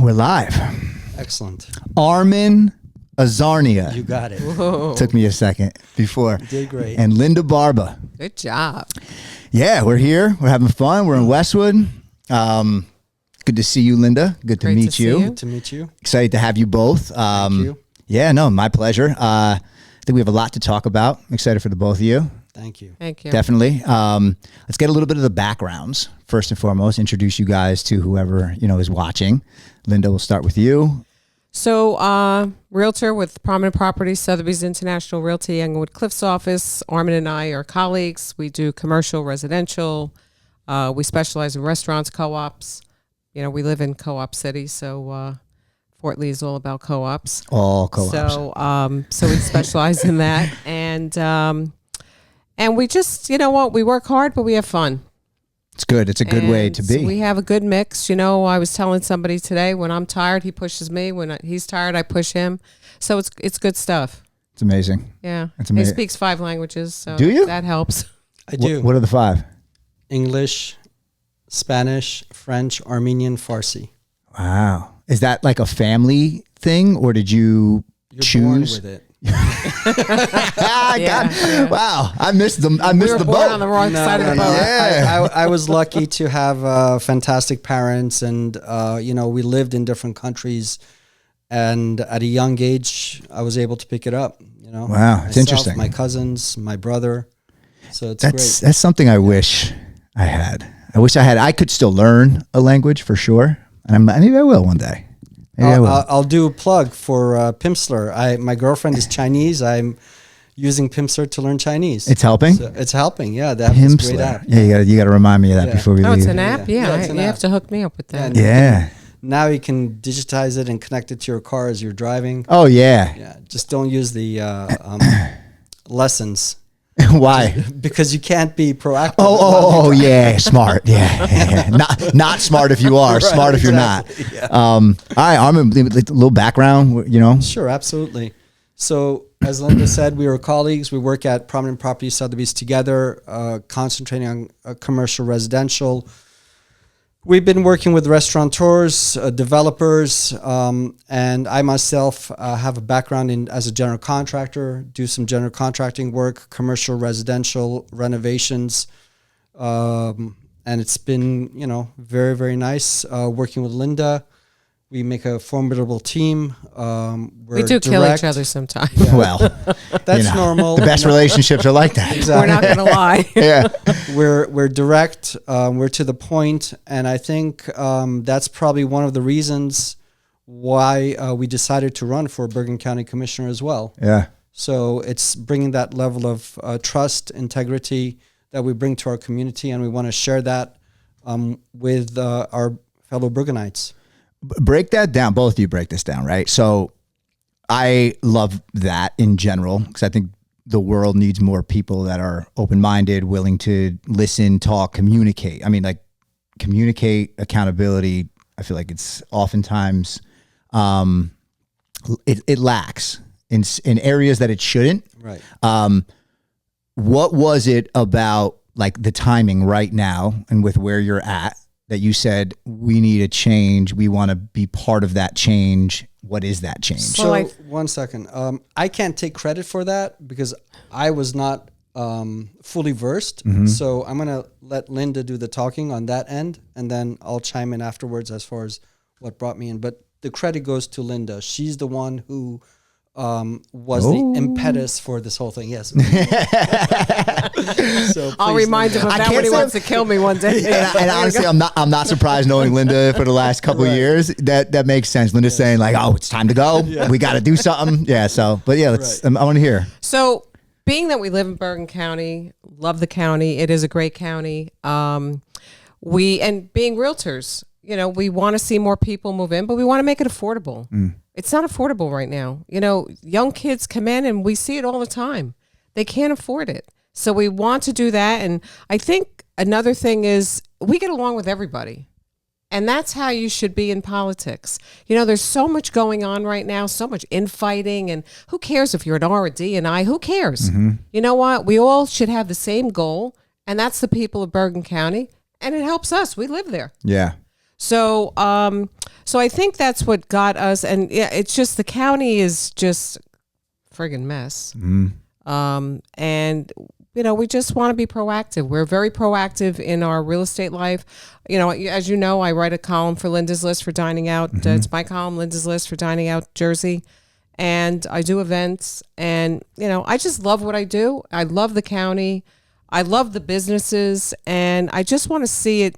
We're live. Excellent. Armen Azarnia. You got it. Whoa. Took me a second before. You did great. And Linda Barba. Good job. Yeah, we're here. We're having fun. We're in Westwood. Good to see you, Linda. Good to Great meet to see you. you. Good to meet you. Excited to have you both. Thank you. Yeah, no, my pleasure. I think we have a lot to talk about. I'm excited for the both of you. Thank you. Thank you. Definitely. Let's get a little bit of the backgrounds first and foremost. Introduce you guys to whoever is watching. Linda, we'll start with you. So, realtor with Prominent Properties, Sotheby's International Realty, Englewood Cliffs office. Armen and I are colleagues. We do commercial, residential. We specialize in restaurants, co-ops. We live in co-op city, so Fort Lee is all about co-ops. All co-ops. So we specialize in that, and we just, we work hard, but we have fun. It's good. It's a good way to be. We have a good mix. I was telling somebody today, when I'm tired, he pushes me. When he's tired, I push him. So it's good stuff. It's amazing. Yeah. It's amazing. He speaks 5 languages. So Do you? That helps. I do. What are the 5? English, Spanish, French, Armenian, Farsi. Wow. Is that like a family thing, or did you You're choose? born with it. Yeah. Wow. I missed the We were the born boat. on the wrong side of the boat. Yeah. I was lucky to have fantastic parents, and we lived in different countries, and at a young age, I was able to pick it up. Wow, it's interesting. My cousins, my brother. So it's great. That's something I wish I had. I could still learn a language for sure, and maybe I will one day. Maybe I will. I'll do a plug for Pimsleur. My girlfriend is Chinese. I'm using Pimsleur to learn Chinese. It's helping. So it's helping. Yeah, they have this great Pimsleur. app. Yeah, you got to remind me of that Yeah. before we Oh, leave. it's an app? Yeah, Yeah. it's an You app. have to hook me up with that. Yeah. Now you can digitize it and connect it to your car as you're driving. Oh yeah. Yeah, just don't use the lessons Why? because you can't be proactive. Oh, yeah, smart. Yeah. Not smart if you are, Right, smart if you're exactly. not. Yeah. All right, I'm a little background, Sure, absolutely. So, as Linda said, we were colleagues. We work at Prominent Properties Sotheby's together, concentrating on commercial residential. We've been working with restaurateurs, developers, and I myself have a background as a general contractor, do some general contracting work, commercial, residential renovations, and it's been, very, very nice working with Linda. We make a formidable team. We do kill each other sometimes. Well, That's normal. the best relationships are like that. We're not going to lie. Yeah. We're direct. We're to the point, and I think that's probably one of the reasons why we decided to run for Bergen County Commissioner as well. Yeah. So it's bringing that level of trust, integrity that we bring to our community, and we want to share that with our fellow Bergenites. Break that down. Both of you break this down, right? So I love that in general, because I think the world needs more people that are open-minded, willing to listen, talk, communicate. I mean, like, communicate, accountability. I feel like it's oftentimes it lacks in areas that it shouldn't. Right. What was it about, like, the timing right now and with where you're at, that you said, we need a change, we want to be part of that change? What is that change? So Well, 1 second. I can't take credit for that because I was not fully versed. So I'm going to let Linda do the talking on that end, and then I'll chime in afterwards as far as what brought me in. But the credit goes to Linda. She's the one who was the impetus for this whole thing. Yes. So I'll please, remind him Linda. of that can't when he say- wants to kill me one day. And honestly, I'm not surprised, knowing Linda for the last couple of years. That makes sense. Linda's saying, like, oh, it's time to go. We got to do something. Yeah. So, but yeah, let's. I want to hear. So, being that we live in Bergen County, love the county. It is a great county. And being realtors, we want to see more people move in, but we want to make it affordable. It's not affordable right now. Young kids come in, and we see it all the time. They can't afford it. So we want to do that. And I think another thing is we get along with everybody. And that's how you should be in politics. There's so much going on right now, so much infighting, and who cares if you're an R or D and I? Who cares? You know what? We all should have the same goal, and that's the people of Bergen County, and it helps us. We live there. Yeah. So, so I think that's what got us. And yeah, it's just the county is just a friggin' mess. And you know, we just want to be proactive. We're very proactive in our real estate life. You know, as you know, I write a column for Linda's List for Dining Out. It's my column, Linda's List for Dining Out Jersey. And I do events. And, you know, I just love what I do. I love the county. I love the businesses. And I just want to see it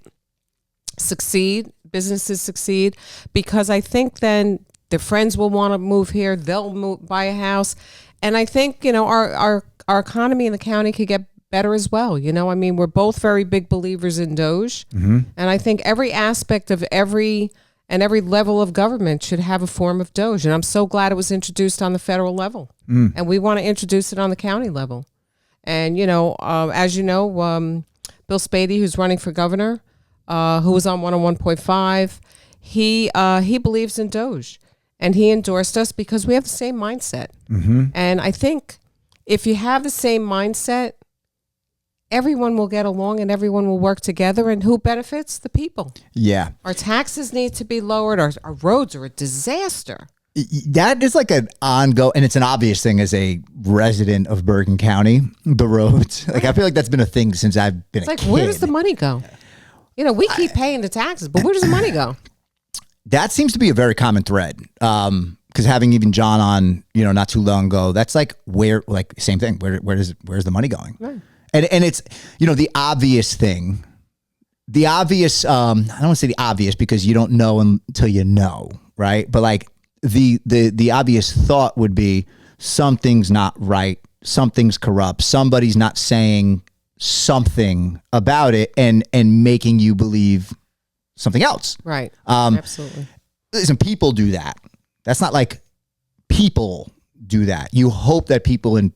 succeed, businesses succeed, because I think then their friends will want to move here. They'll buy a house. And I think, you know, our economy in the county could get better as well. You know, I mean, we're both very big believers in Doge. And I think every aspect of every level of government should have a form of Doge. And I'm so glad it was introduced on the federal level. And we want to introduce it on the county level. And, you know, as you know, Bill Spady, who's running for governor, who was on 101.5, he believes in Doge. And he endorsed us because we have the same mindset. And I think if you have the same mindset, everyone will get along and everyone will work together. And who benefits? The people. Yeah. Our taxes need to be lowered. Our roads are a disaster. That is like an ongoing, and it's an obvious thing as a resident of Bergen County, the roads. Like, I feel like that's been a thing since I've been a kid. Where does the money go? You know, we keep paying the taxes, but where does the money go? That seems to be a very common thread. Because having even John on, you know, not too long ago, that's like same thing. Where's the money going? Right. And it's, you know, the obvious thing, I don't want to say the obvious because you don't know until you know, right? But like the obvious thought would be something's not right, something's corrupt, somebody's not saying something about it and making you believe something else. Right. Absolutely. Listen, people do that. That's not like people do that. You hope that people in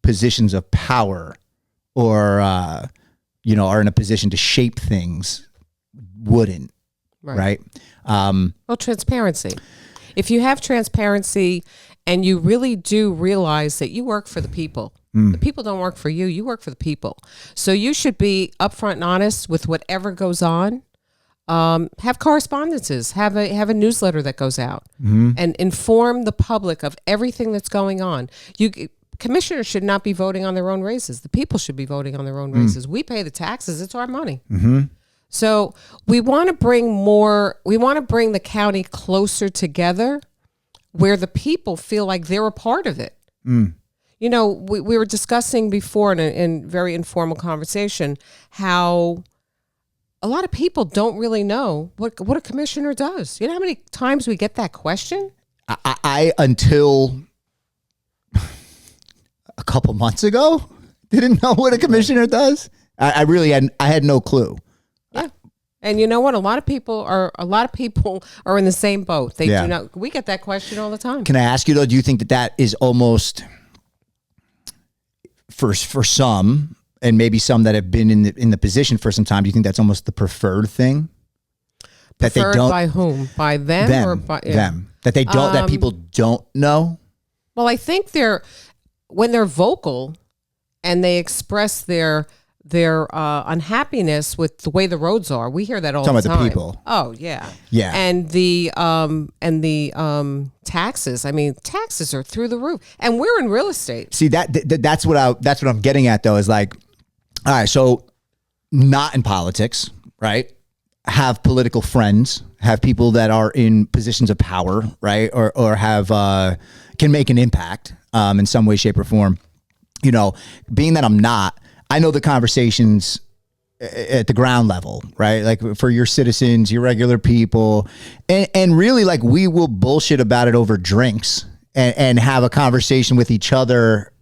positions of power or, you know, are in a position to shape things wouldn't. Right. Well, transparency. If you have transparency and you really do realize that you work for the people, the people don't work for you. You work for the people. So you should be upfront and honest with whatever goes on. Have correspondences, have a newsletter that goes out and inform the public of everything that's going on. Commissioners should not be voting on their own raises. The people should be voting on their own raises. We pay the taxes. It's our money. So we want to bring the county closer together where the people feel like they're a part of it. You know, we were discussing before in very informal conversation how a lot of people don't really know what a commissioner does. You know how many times we get that question? I until a couple months ago, didn't know what a commissioner does. I really had no clue. Yeah. And you know what? A lot of people are in the same boat. They do not. We get that question all the time. Can I ask you though, do you think that is almost for some, and maybe some that have been in the position for some time, do you think that's almost the preferred thing? That preferred they don't, by whom? By them or by them? That they don't. That people don't know. Well, I think when they're vocal and they express their unhappiness with the way the roads are. We hear that all the time. Talking about the people. Oh yeah, yeah. And the taxes. I mean, taxes are through the roof, and we're in real estate. See that's what I'm getting at though. Is like, all right, so not in politics, right? Have political friends, have people that are in positions of power, right? Or have can make an impact in some way, shape, or form. You know, being that I'm not, I know the conversations at the ground level, right? Like for your citizens, your regular people, and really like we will bullshit about it over drinks and have a conversation with each other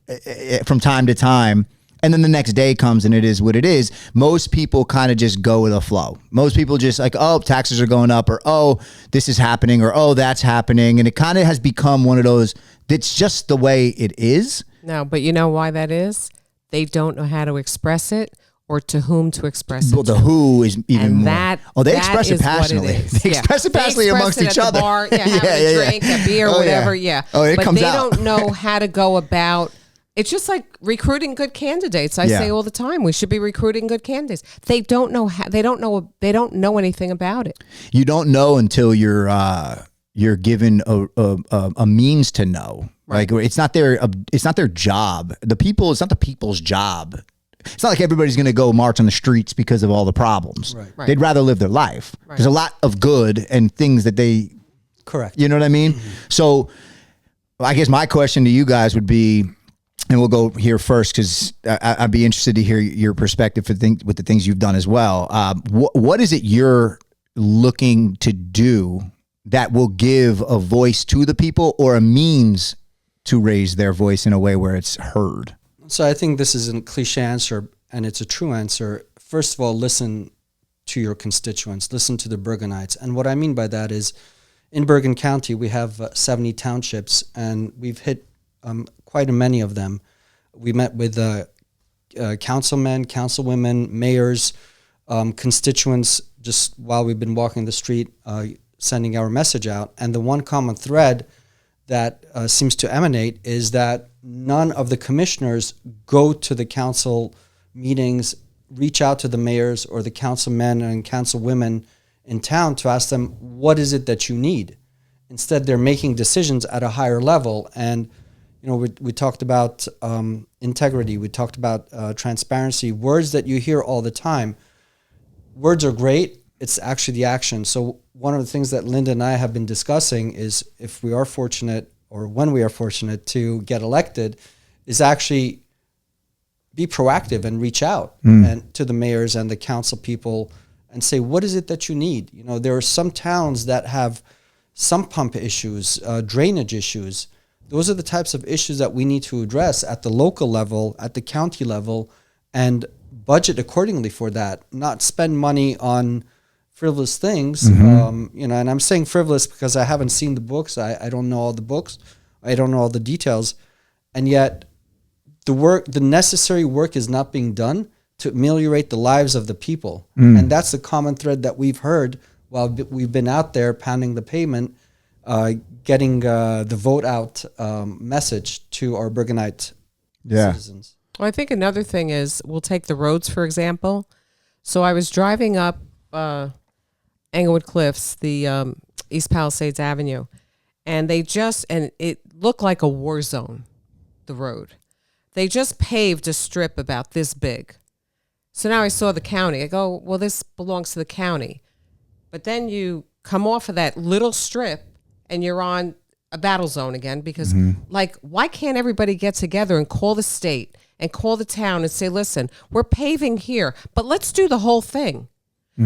from time to time. And then the next day comes and it is what it is. Most people kind of just go with the flow. Most people just like, oh, taxes are going up, or, oh, this is happening, or, oh, that's happening. And it kind of has become one of those, that's just the way it is. No, but you know why that is? They don't know how to express it or to whom to express it. Well, the who is even and more. That, they express it passionately. They express it passionately amongst each other. Bar, having a drink, a beer, whatever. Yeah. Oh, it but comes they out. don't know how to go about It's just like recruiting good candidates. I say all the time, we should be recruiting good candidates. They don't know how. They don't know anything about it. You don't know until you're given a means to know. Right. Like it's not their job. It's not the people's job. It's not like everybody's going to go march on the streets because of all the problems. Right. They'd rather live their life. Right. There's a lot of good and things that they. Correct. You know what I mean? Mm-hmm. So, I guess my question to you guys would be. And we'll go here first because I'd be interested to hear your perspective with the things you've done as well. What is it you're looking to do that will give a voice to the people or a means to raise their voice in a way where it's heard? So I think this is a cliche answer, and it's a true answer. First of all, listen to your constituents, listen to the Bergenites. And what I mean by that is in Bergen County, we have 70 townships, and we've hit quite many of them. We met with councilmen, councilwomen, mayors, constituents just while we've been walking the street, sending our message out. And the one common thread that seems to emanate is that none of the commissioners go to the council meetings, reach out to the mayors or the councilmen and councilwomen in town to ask them, what is it that you need? Instead, they're making decisions at a higher level. And we talked about integrity. We talked about transparency, words that you hear all the time. Words are great. It's actually the action. So one of the things that Linda and I have been discussing is if we are fortunate or when we are fortunate to get elected is actually be proactive and reach out and to the mayors and the council people and say, what is it that you need? There are some towns that have some pump issues, drainage issues. Those are the types of issues that we need to address at the local level, at the county level, and budget accordingly for that. Not spend money on frivolous things. And I'm saying frivolous because I haven't seen the books. I don't know all the books. I don't know all the details. And yet the necessary work is not being done to ameliorate the lives of the people. And that's the common thread that we've heard while we've been out there pounding the pavement, getting the vote out message to our Bergenite citizens. Well, I think another thing is we'll take the roads, for example. So I was driving up Englewood Cliffs, the East Palisades Avenue, and it looked like a war zone, the road. They just paved a strip about this big. So now I saw the county. I go, well, this belongs to the county. But then you come off of that little strip and you're on a battle zone again because, why can't everybody get together and call the state and call the town and say, listen, we're paving here, but let's do the whole thing.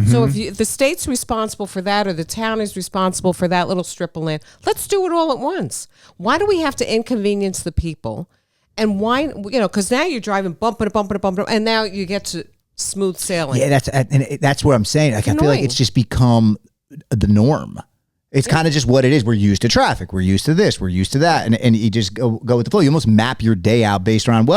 So if the state's responsible for that or the town is responsible for that little strip of land, let's do it all at once. Why do we have to inconvenience the people? And why, because now you're driving bumper to bumper to bumper, and now you get to smooth sailing. Yeah, that's what I'm saying. I feel like it's just become the norm. It's kind of just what it is. We're used to traffic. We're used to this. We're used to that. And you just go with the flow. You almost map your day out based around,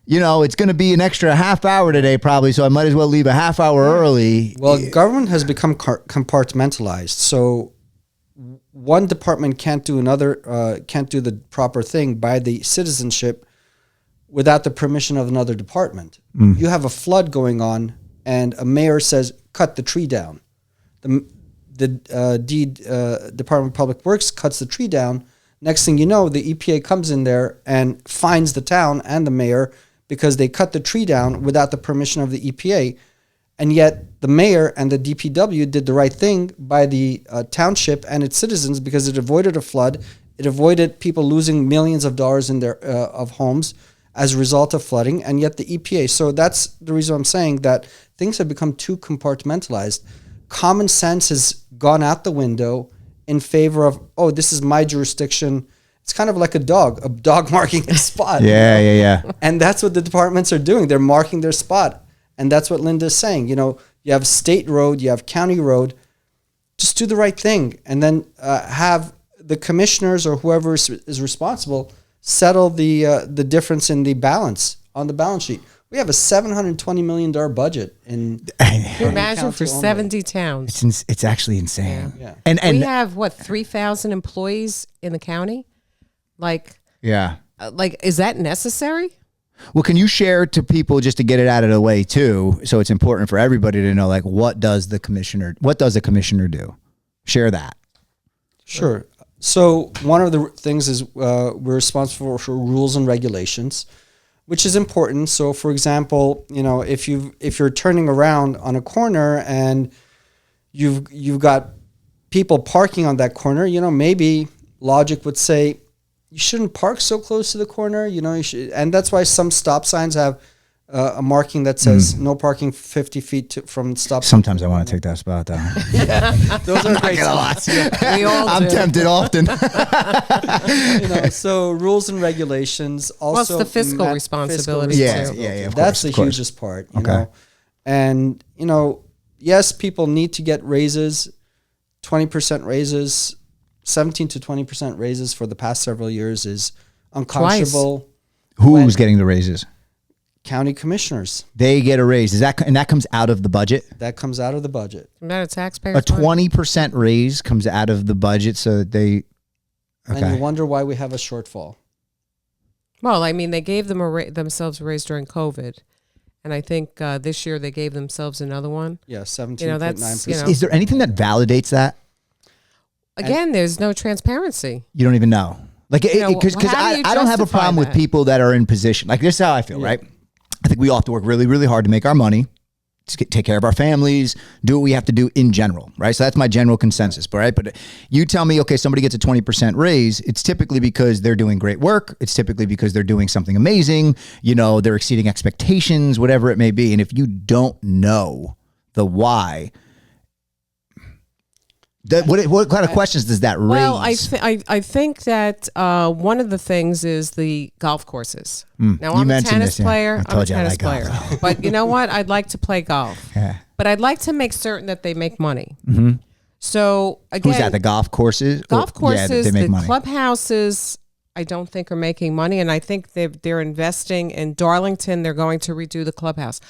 it's going to be an extra half hour today probably, so I might as well leave a half hour early. Well, government has become compartmentalized. So one department can't do the proper thing by the citizenship without the permission of another department. You have a flood going on and a mayor says, cut the tree down. The Department of Public Works cuts the tree down. Next thing you know, the EPA comes in there and fines the town and the mayor because they cut the tree down without the permission of the EPA. And yet the mayor and the DPW did the right thing by the township and its citizens because it avoided a flood. It avoided people losing millions of dollars in their of homes as a result of flooding. And yet the EPA. So that's the reason I'm saying that things have become too compartmentalized. Common sense has gone out the window in favor of, this is my jurisdiction. It's kind of like a dog marking its spot. Yeah. And that's what the departments are doing. They're marking their spot. And that's what Linda's saying. You have state road, you have county road. Just do the right thing. And then have the commissioners or whoever is responsible settle the difference in the balance on the balance sheet. We have a $720 million budget in. Imagine for 70 towns. It's actually insane. Yeah. And we have 3,000 employees in the county. Yeah. like, is that necessary? Well, can you share to people just to get it out of the way too? So it's important for everybody to know, like, what does a commissioner do? Share that. Sure. So one of the things is we're responsible for rules and regulations, which is important. So, for example, if you're turning around on a corner and you've got people parking on that corner, maybe logic would say you shouldn't park so close to the corner. You should, and that's why some stop signs have a marking that says no parking 50 feet from stop. Sometimes I want to take that spot though. Yeah, those are great spots. We all I'm do. tempted often. So rules and regulations. Also, Plus the fiscal responsibility Yeah, too. yeah, of That's course, the hugest part. You Okay. know, and yes, people need to get raises, 20% raises, 17 to 20% raises for the past several years is unconscionable. Who's getting the raises? County commissioners. They get a raise. And that comes out of the budget? That comes out of the budget. Not a taxpayer. A 20% raise comes out of the budget, so that they. And you wonder why we have a shortfall. Well, I mean, they gave themselves a raise during COVID, and I think this year they gave themselves another one. Yeah, 17.9%. Is there anything that validates that? Again, there's no transparency. You don't even know. Like, because how do you I don't have a justify problem with that? people that are in position. Like, this is how I feel, right? I think we all have to work really, really hard to make our money, to take care of our families, do what we have to do in general, right? So that's my general consensus, right? But you tell me, okay, somebody gets a 20% raise, it's typically because they're doing great work. It's typically because they're doing something amazing. They're exceeding expectations, whatever it may be. And if you don't know the why, what kind of questions does that raise? Well, I think that one of the things is the golf courses. Now, I'm a tennis player. I'm a tennis player. But you know what? I'd like to play golf. Yeah. But I'd like to make certain that they make money. Mm-hmm. So, again. Who's that, the golf courses? Golf courses, they make the money. Clubhouses, I don't think are making money. And I think they're investing in Darlington. They're going to redo the clubhouse.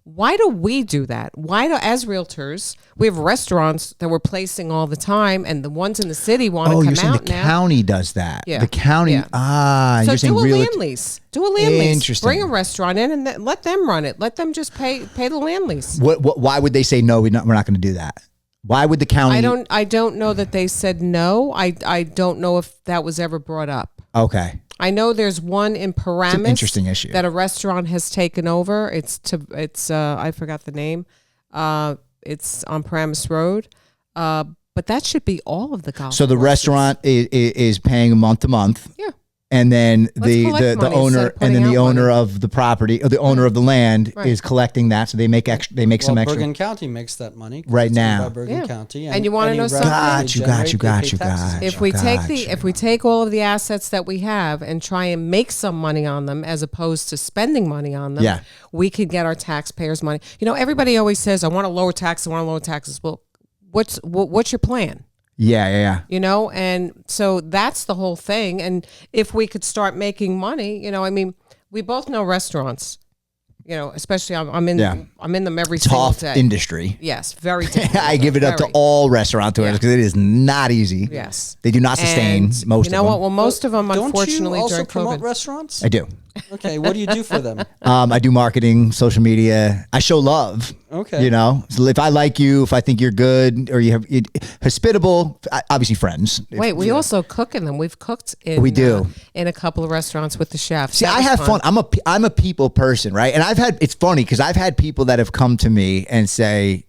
Why do we do that? As realtors, we have restaurants that we're placing all the time, and the ones in the city want to come you're saying out the now. county does that. Yeah. The county, So you're saying do a land lease. Do a land lease. Interesting. Bring a restaurant in and let them run it. Let them just pay the land lease. Why would they say no? We're not going to do that. Why would the county? I don't know that they said no. I don't know if that was ever brought up. Okay. I know there's one in Paramus. It's an interesting issue. That a restaurant has taken over. It's I forgot the name. It's on Paramus Road. But that should be all of the golf. So the courses. restaurant is paying month to month. Yeah. And then the money owner instead of the putting out owner money. of the property or the owner of the land Right. is collecting that, so they make some extra. Bergen County makes that money Right It's owned now. by Bergen Yeah. County, And you wanna any know something? revenue they generate, they pay taxes. If we take all of the assets that we have and try and make some money on them as opposed to spending money on them, Yeah. we could get our taxpayers' money. Everybody always says, I want to lower taxes. Well, what's your plan? Yeah. And so that's the whole thing. And if we could start making money, we both know restaurants, especially I'm in them every Tough single day. industry. Yes, very difficult. I give it up to Very. all restaurateurs because it is not easy. Yes. They do not sustain And most you know of them. what? Well, most of them, Don't unfortunately, you also during promote COVID. restaurants? I do. Okay, what do you do for them? I do marketing, social media. I show love. Okay. So if I like you, if I think you're good, or you're hospitable, obviously friends. Wait, we also cook in them. We've cooked in. We do. In a couple of restaurants with the chefs. See, That I was have fun. I'm a people person, right? And it's funny because I've had people that have come to me and say,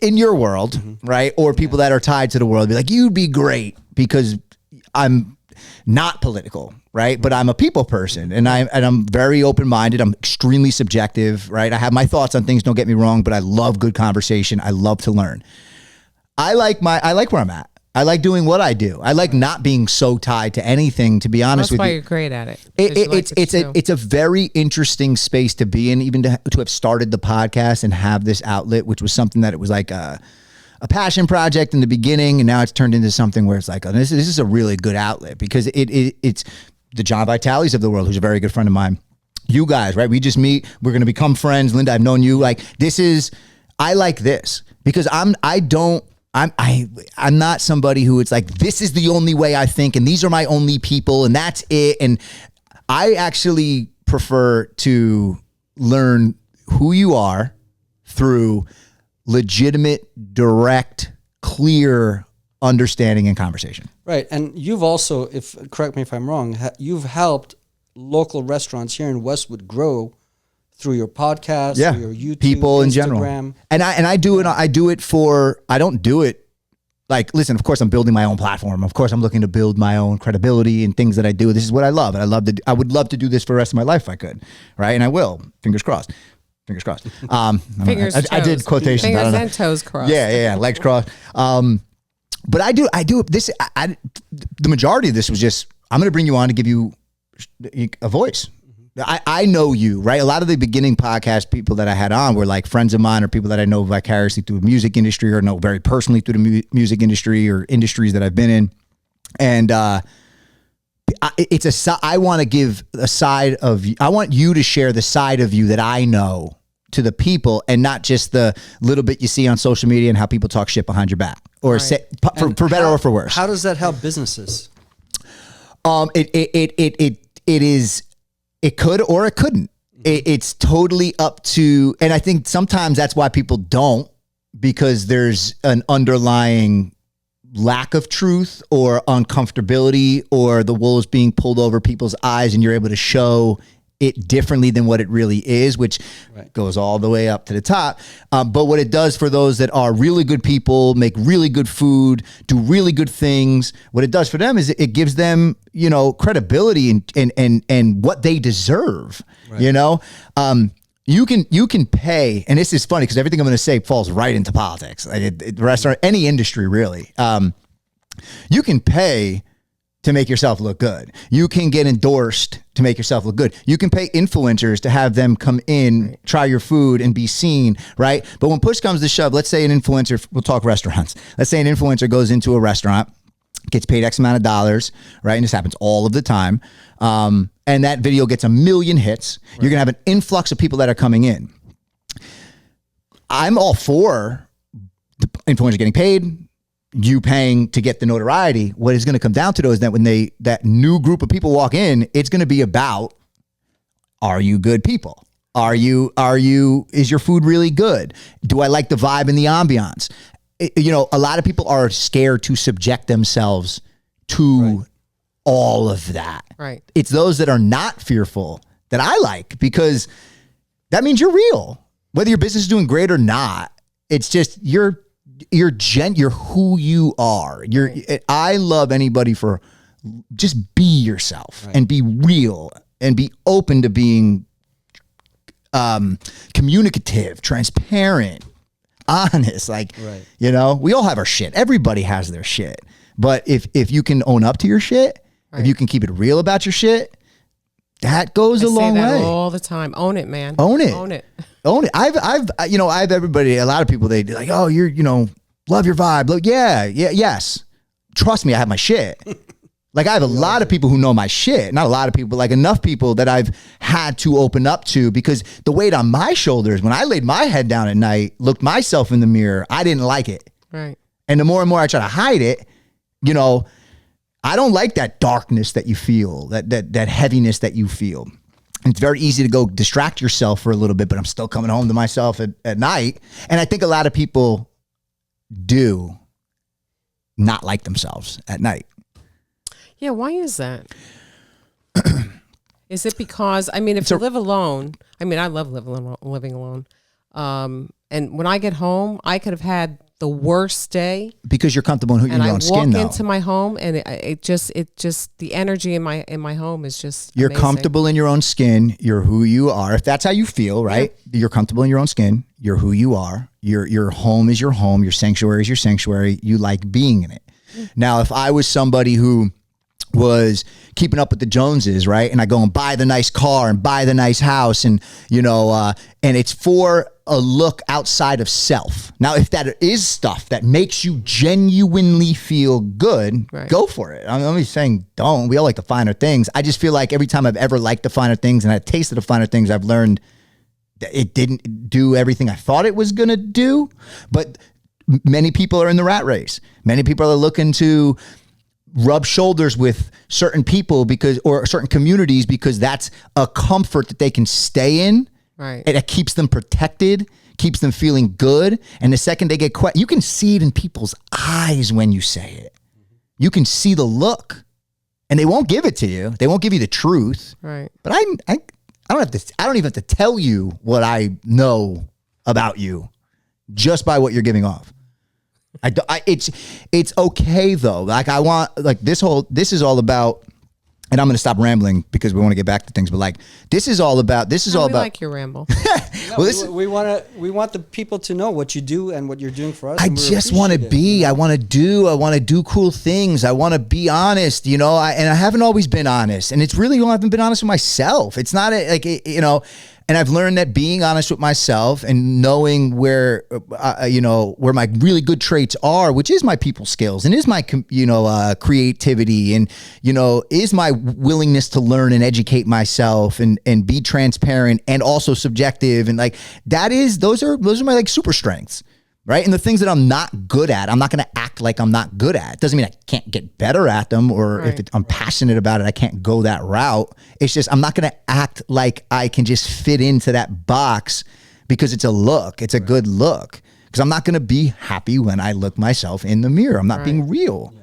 in your world, right? Or people that are tied to the world, be like, you'd be great because I'm not political, right? But I'm a people person, and I'm very open-minded. I'm extremely subjective, right? I have my thoughts on things. Don't get me wrong, but I love good conversation. I love to learn. I like where I'm at. I like doing what I do. I like not being so tied to anything. To be honest with That's why you, you're great at it. it's a very interesting space to be in. Even to have started the podcast and have this outlet, which was something that it was like a passion project in the beginning, and now it's turned into something where it's like, oh, this is a really good outlet because it's the John Vitale's of the world, who's a very good friend of mine. You guys, right? We just meet. We're going to become friends. Linda, I've known you. Like I like this because I'm not somebody who it's like, this is the only way I think, and these are my only people, and that's it. And I actually prefer to learn who you are through legitimate, direct, clear understanding and conversation. Right. And you've also, correct me if I'm wrong, you've helped local restaurants here in Westwood grow through your podcast, through your YouTube, people in Instagram. general. And I do it. I do it for. I don't do it like. Listen, of course, I'm building my own platform. Of course, I'm looking to build my own credibility and things that I do. This is what I love, and I would love to do this for the rest of my life if I could, right? And I will. Fingers crossed. Fingers crossed. I did quotations. Fingers and toes crossed. Yeah. Legs crossed. But I do this. The majority of this was just, I'm going to bring you on to give you a voice. I know you, right? A lot of the beginning podcast people that I had on were like friends of mine or people that I know vicariously through the music industry or know very personally through the music industry or industries that I've been in. And I want to give a side of you. I want you to share the side of you that I know to the people, and not just the little bit you see on social media and how people talk shit behind your back, or say, for better or for worse. How does that help businesses? It could or it couldn't. It's totally up to, and I think sometimes that's why people don't, because there's an underlying lack of truth or uncomfortability, or the wool is being pulled over people's eyes and you're able to show it differently than what it really is, which goes all the way up to the top. But what it does for those that are really good people, make really good food, do really good things, what it does for them is it gives them, credibility and what they deserve, You can pay, and this is funny because everything I'm going to say falls right into politics, like restaurant, any industry really. You can pay to make yourself look good. You can get endorsed to make yourself look good. You can pay influencers to have them come in, try your food and be seen, right? But when push comes to shove, let's say an influencer, we'll talk restaurants. Let's say an influencer goes into a restaurant, gets paid X amount of dollars, right? And this happens all of the time. And that video gets 1 million hits. Right. You're going to have an influx of people that are coming in. I'm all for the influencer getting paid, you paying to get the notoriety. What is going to come down to though is that when that new group of people walk in, it's going to be about, are you good people? Is your food really good? Do I like the vibe and the ambiance? A lot of people are scared to subject themselves to all of that. Right. It's those that are not fearful that I like, because that means you're real. Whether your business is doing great or not, it's just you're who you are. I love anybody for just be yourself and be real and be open to being communicative, transparent, honest. We all have our shit. Everybody has their shit. But if you can own up to your shit, if you can keep it real about your shit, that goes a long way. I say that all the time. Own it, man. Own it. Own it. Own it. I've everybody, a lot of people, they like, oh, you're, love your vibe. Like, yes. Trust me, I have my shit. Like I have a lot of people who know my shit. Not a lot of people, but like enough people that I've had to open up to, because the weight on my shoulders, when I laid my head down at night, looked myself in the mirror, I didn't like it. Right. And the more and more I try to hide it, I don't like that darkness that you feel, that heaviness that you feel. It's very easy to go distract yourself for a little bit, but I'm still coming home to myself at night. And I think a lot of people do not like themselves at night. Yeah, why is that? Is it because, if you live alone, I love living alone. And when I get home, I could have had the worst day. Because you're comfortable in your own skin, though. And I walk into my home, and it just the energy in my home is just You're amazing. Comfortable in your own skin. You're who you are. If that's how you feel, right? Yeah. You're comfortable in your own skin. You're who you are. Your home is your home. Your sanctuary is your sanctuary. You like being in it. Mm-hmm. Now, if I was somebody who was keeping up with the Joneses, right? And I go and buy the nice car and buy the nice house, and and it's for a look outside of self. Now, if that is stuff that makes you genuinely feel good, go for it. I'm only saying don't. We all like the finer things. I just feel like every time I've ever liked the finer things and I tasted the finer things, I've learned that it didn't do everything I thought it was going to do. But many people are in the rat race. Many people are looking to rub shoulders with certain people or certain communities because that's a comfort that they can stay in. Right. And it keeps them protected, keeps them feeling good. And the second they get you can see it in people's eyes when you say it. You can see the look, and they won't give it to you. They won't give you the truth. Right. But I don't even have to tell you what I know about you just by what you're giving off. It's okay though. Like this is all about, and I'm going to stop rambling because we want to get back to things, but like, this is all about. Like your ramble. No, we want the people to know what you do and what you're doing for us. I just want to be. I want to do cool things. I want to be honest. And I haven't always been honest, and it's really I haven't been honest with myself. It's not and I've learned that being honest with myself and knowing where my really good traits are, which is my people skills and is my, creativity and, is my willingness to learn and educate myself and be transparent and also subjective. And like, those are my like super strengths. Right. And the things that I'm not good at, I'm not going to act like I'm not good at. It doesn't mean I can't get better at them, or if I'm passionate about it, I can't go that route. It's just, I'm not going to act like I can just fit into that box because it's a look. It's a good look. Because I'm not going to be happy when I look myself in the mirror. I'm not being real,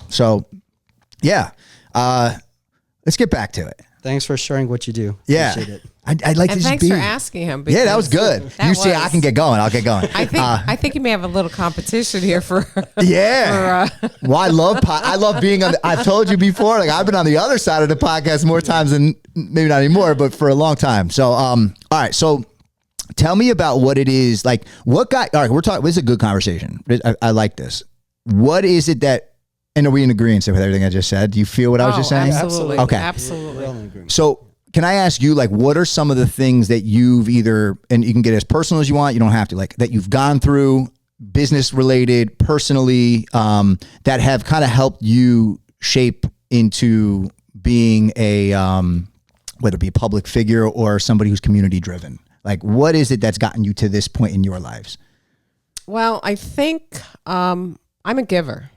So, yeah. Let's get back to it. Thanks for sharing what you do. Yeah. Appreciate it. I'd like And to just thanks be. for asking him. Yeah, that was good. I can get going. I'll get going. I think you may have a little competition here for. Yeah. Well, I love being on. I've told you before. Like I've been on the other side of the podcast more times than maybe not anymore, but for a long time. So, all right. So, tell me about what it is. Like, what got? All right, we're talking. This is a good conversation. I like this. What is it that? And are we in agreement with everything I just said? Do you feel what I was just saying? Absolutely. Okay. Absolutely. So can I ask you, like, what are some of the things that you've either, and you can get as personal as you want, you don't have to, like, that you've gone through, business related, personally, that have kind of helped you shape into being a, whether it be a public figure or somebody who's community driven? Like, what is it that's gotten you to this point in your lives? Well, I think I'm a giver.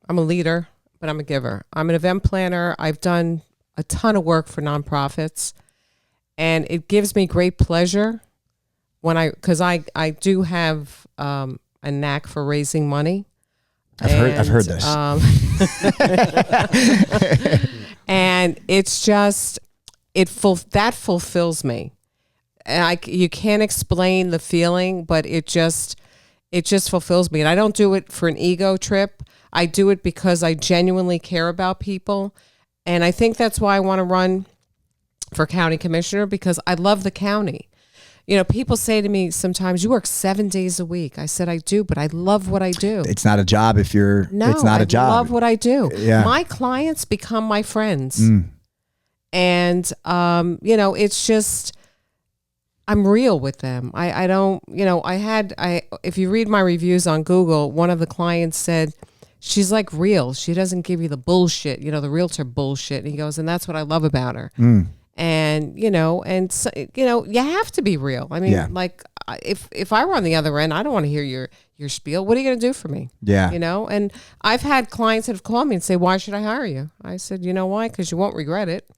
I'm a leader, but I'm a giver. I'm an event planner. I've done a ton of work for nonprofits, and it gives me great pleasure because I do have a knack for raising money. I've heard this. And it's just that fulfills me. And you can't explain the feeling, but it just fulfills me. And I don't do it for an ego trip. I do it because I genuinely care about people. And I think that's why I want to run for county commissioner, because I love the county. People say to me sometimes, you work 7 days a week. I said, I do, but I love what I do. It's not a job it's not a job. I love what I do. Yeah. My clients become my friends. And, it's just, I'm real with them. I don't, if you read my reviews on Google, one of the clients said, she's like real. She doesn't give you the bullshit, the realtor bullshit. And he goes, and that's what I love about her. And, so, you have to be real. I mean, like if I were on the other end, I don't want to hear your spiel. What are you going to do for me? Yeah. And I've had clients that have called me and say, why should I hire you? I said, you know why? Because you won't regret it.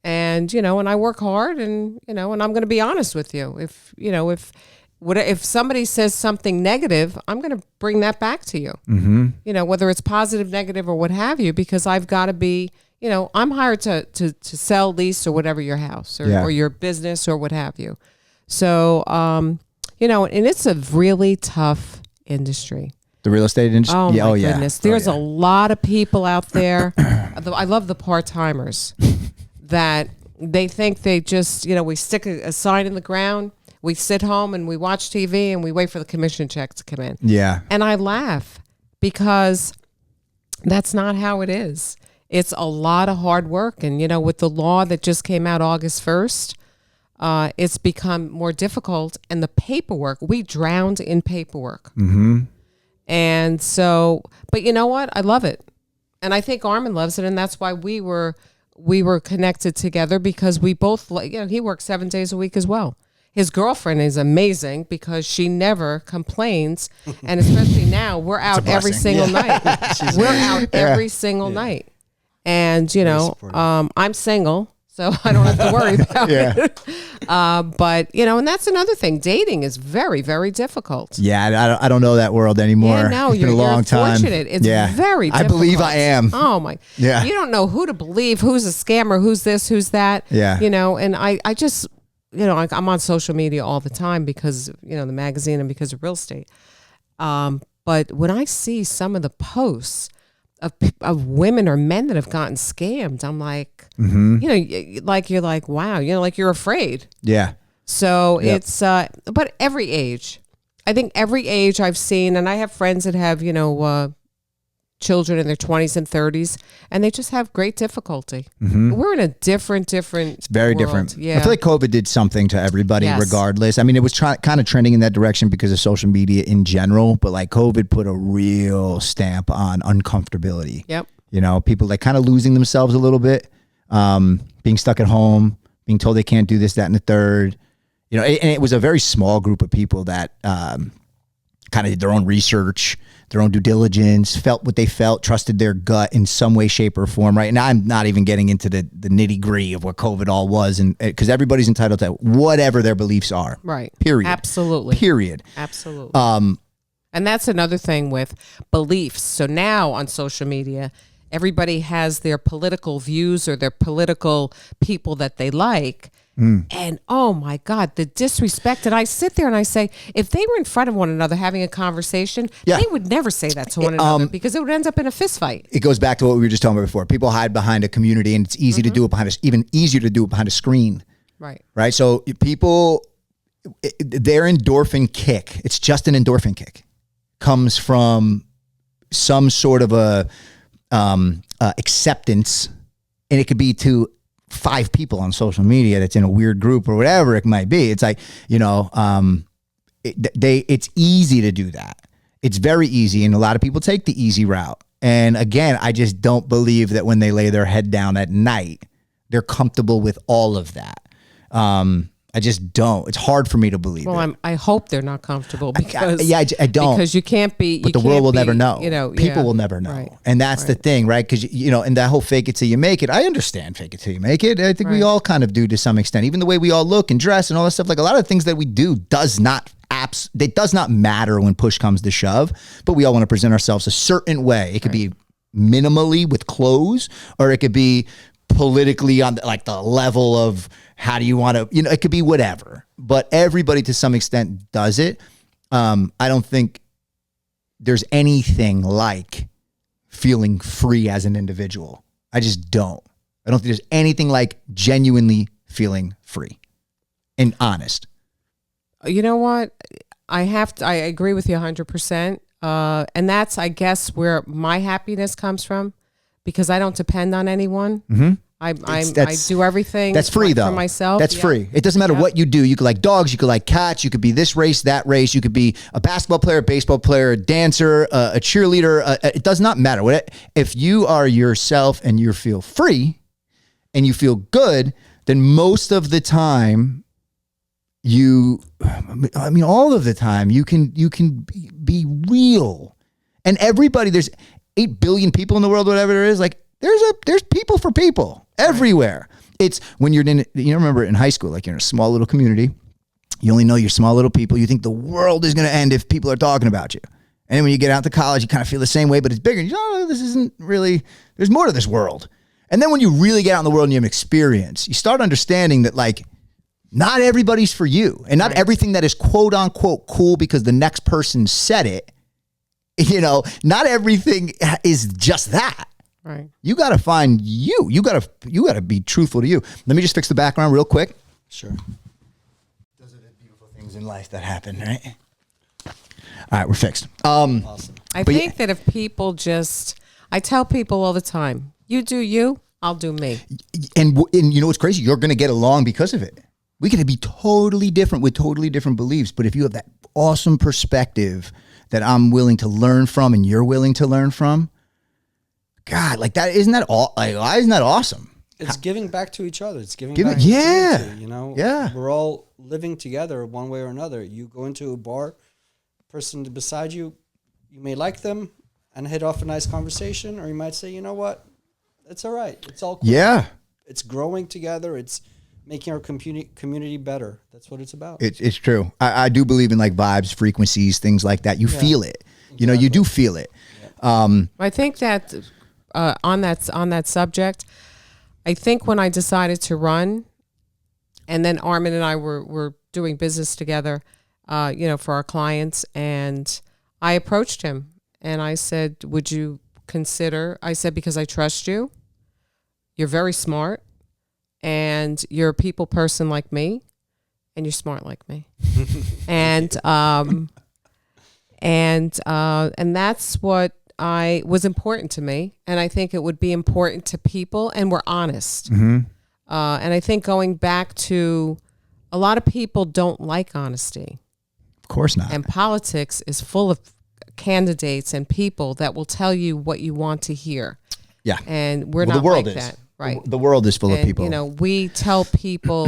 And, and I work hard and, and I'm going to be honest with you. If somebody says something negative, I'm going to bring that back to you, whether it's positive, negative, or what have you, because I've got to be, I'm hired to sell, lease, or whatever your house or your business or what have you. So, and it's a really tough industry. The real estate industry? Oh, my goodness. There's a lot of people out there. I love the part-timers that they think they just, we stick a sign in the ground. We sit home and we watch TV and we wait for the commission check to come in. Yeah. And I laugh because that's not how it is. It's a lot of hard work. And, with the law that just came out August 1st, it's become more difficult. And the paperwork, we drowned in paperwork. And so, but you know what? I love it. And I think Armen loves it. And that's why we were connected together, because we both, he works 7 days a week as well. His girlfriend is amazing because she never complains, and especially now we're out every single night. We're out every single night, and I'm single, so I don't have to worry about it. But and that's another thing. Dating is very, very difficult. Yeah, I don't know that world anymore. Yeah, no, it's been a long time. Fortunate. It's very difficult. I believe I am. Oh my. Yeah. You don't know who to believe, who's a scammer, who's this, who's that. Yeah. And I just, I'm on social media all the time because, the magazine and because of real estate. But when I see some of the posts of women or men that have gotten scammed, I'm like, you're like, wow, like you're afraid. Yeah. So it's, but every age, I think every age I've seen, and I have friends that have, children in their 20s and 30s, and they just have great difficulty. We're in a different It's very world. different. Yeah. I feel like COVID did something to everybody regardless. I mean, it was kind of trending in that direction because of social media in general, but like COVID put a real stamp on uncomfortability. Yep. People like kind of losing themselves a little bit, being stuck at home, being told they can't do this, that, and the third. And it was a very small group of people that kind of did their own research, their own due diligence, felt what they felt, trusted their gut in some way, shape, or form, right? And I'm not even getting into the nitty-gritty of what COVID all was, and because everybody's entitled to whatever their beliefs are. Right. Period. Absolutely. Period. Absolutely. And that's another thing with beliefs. So now on social media, everybody has their political views or their political people that they like. And oh my God, the disrespect. And I sit there and I say, if they were in front of one another having a conversation, they would never say that to one another because it would end up in a fist fight. It goes back to what we were just talking about before. People hide behind a community, and it's easy to do it even easier to do it behind a screen. Right. Right. So people, their endorphin kick, it's just an endorphin kick, comes from some sort of a acceptance, and it could be to 5 people on social media that's in a weird group or whatever it might be. It's like, it's easy to do that. It's very easy. And a lot of people take the easy route. And again, I just don't believe that when they lay their head down at night, they're comfortable with all of that. I just don't. It's hard for me to believe. Well, I hope they're not comfortable because I don't, because you can't be. But the world will never know. People will never know, right. And that's the thing, right? Because and that whole fake it till you make it. I understand fake it till you make it. I think we all kind of do to some extent. Even the way we all look and dress and all that stuff. Like a lot of things that we do does not matter when push comes to shove. But we all want to present ourselves a certain way. It could be minimally with clothes, or it could be politically on the level of how do you want to, it could be whatever, but everybody to some extent does it. I don't think there's anything like feeling free as an individual. I just don't. I don't think there's anything like genuinely feeling free and honest. You know what? I agree with you 100%. And that's, I guess, where my happiness comes from, because I don't depend on anyone. I do everything. That's free though. For myself. That's free. It doesn't matter what you do. You could like dogs. You could like cats. You could be this race, that race. You could be a basketball player, a baseball player, a dancer, a cheerleader. It does not matter. If you are yourself and you feel free and you feel good, then most of the time all of the time you can be real. And everybody, there's 8 billion people in the world, whatever there is, like there's people for people everywhere. It's when you're in, remember in high school, like you're in a small little community, you only know your small little people. You think the world is going to end if people are talking about you. And then when you get out to college, you kind of feel the same way, but it's bigger. This isn't really, there's more to this world. And then when you really get out in the world and you have experience, you start understanding that like, not everybody's for you, and not everything that is quote unquote cool because the next person said it, not everything is just that. Right. You got to find you. You got to be truthful to you. Let me just fix the background real quick. Sure. Those are the beautiful things in life that happen, right? All right, we're fixed. Awesome. I think that if people I tell people all the time, you do you, I'll do me. And you know what's crazy? You're going to get along because of it. We could be totally different with totally different beliefs, but if you have that awesome perspective that I'm willing to learn from and you're willing to learn from, God, like that, isn't that awesome? It's giving back to each other. It's giving Giving- back to yeah. the community, you know? Yeah. We're all living together one way or another. You go into a bar, person beside you, you may like them and hit off a nice conversation, or you might say, you know what? It's all right. It's all cool. Yeah. It's growing together. It's making our community better. That's what it's about. It's true. I do believe in like vibes, frequencies, things like that. You feel it. You know, you do feel it. I think that on that subject, I think when I decided to run, and then Armen and I were doing business together, for our clients, and I approached him and I said, "Would you consider?" I said, "Because I trust you. You're very smart, and you're a people person like me, and you're smart like me, and that's what was important to me, and I think it would be important to people, and we're honest. And I think going back to, a lot of people don't like honesty, Of course not. and politics is full of candidates and people that will tell you what you want to hear, Yeah. and we're Well, not the world like is. that, right? The world is full of And, people. we tell people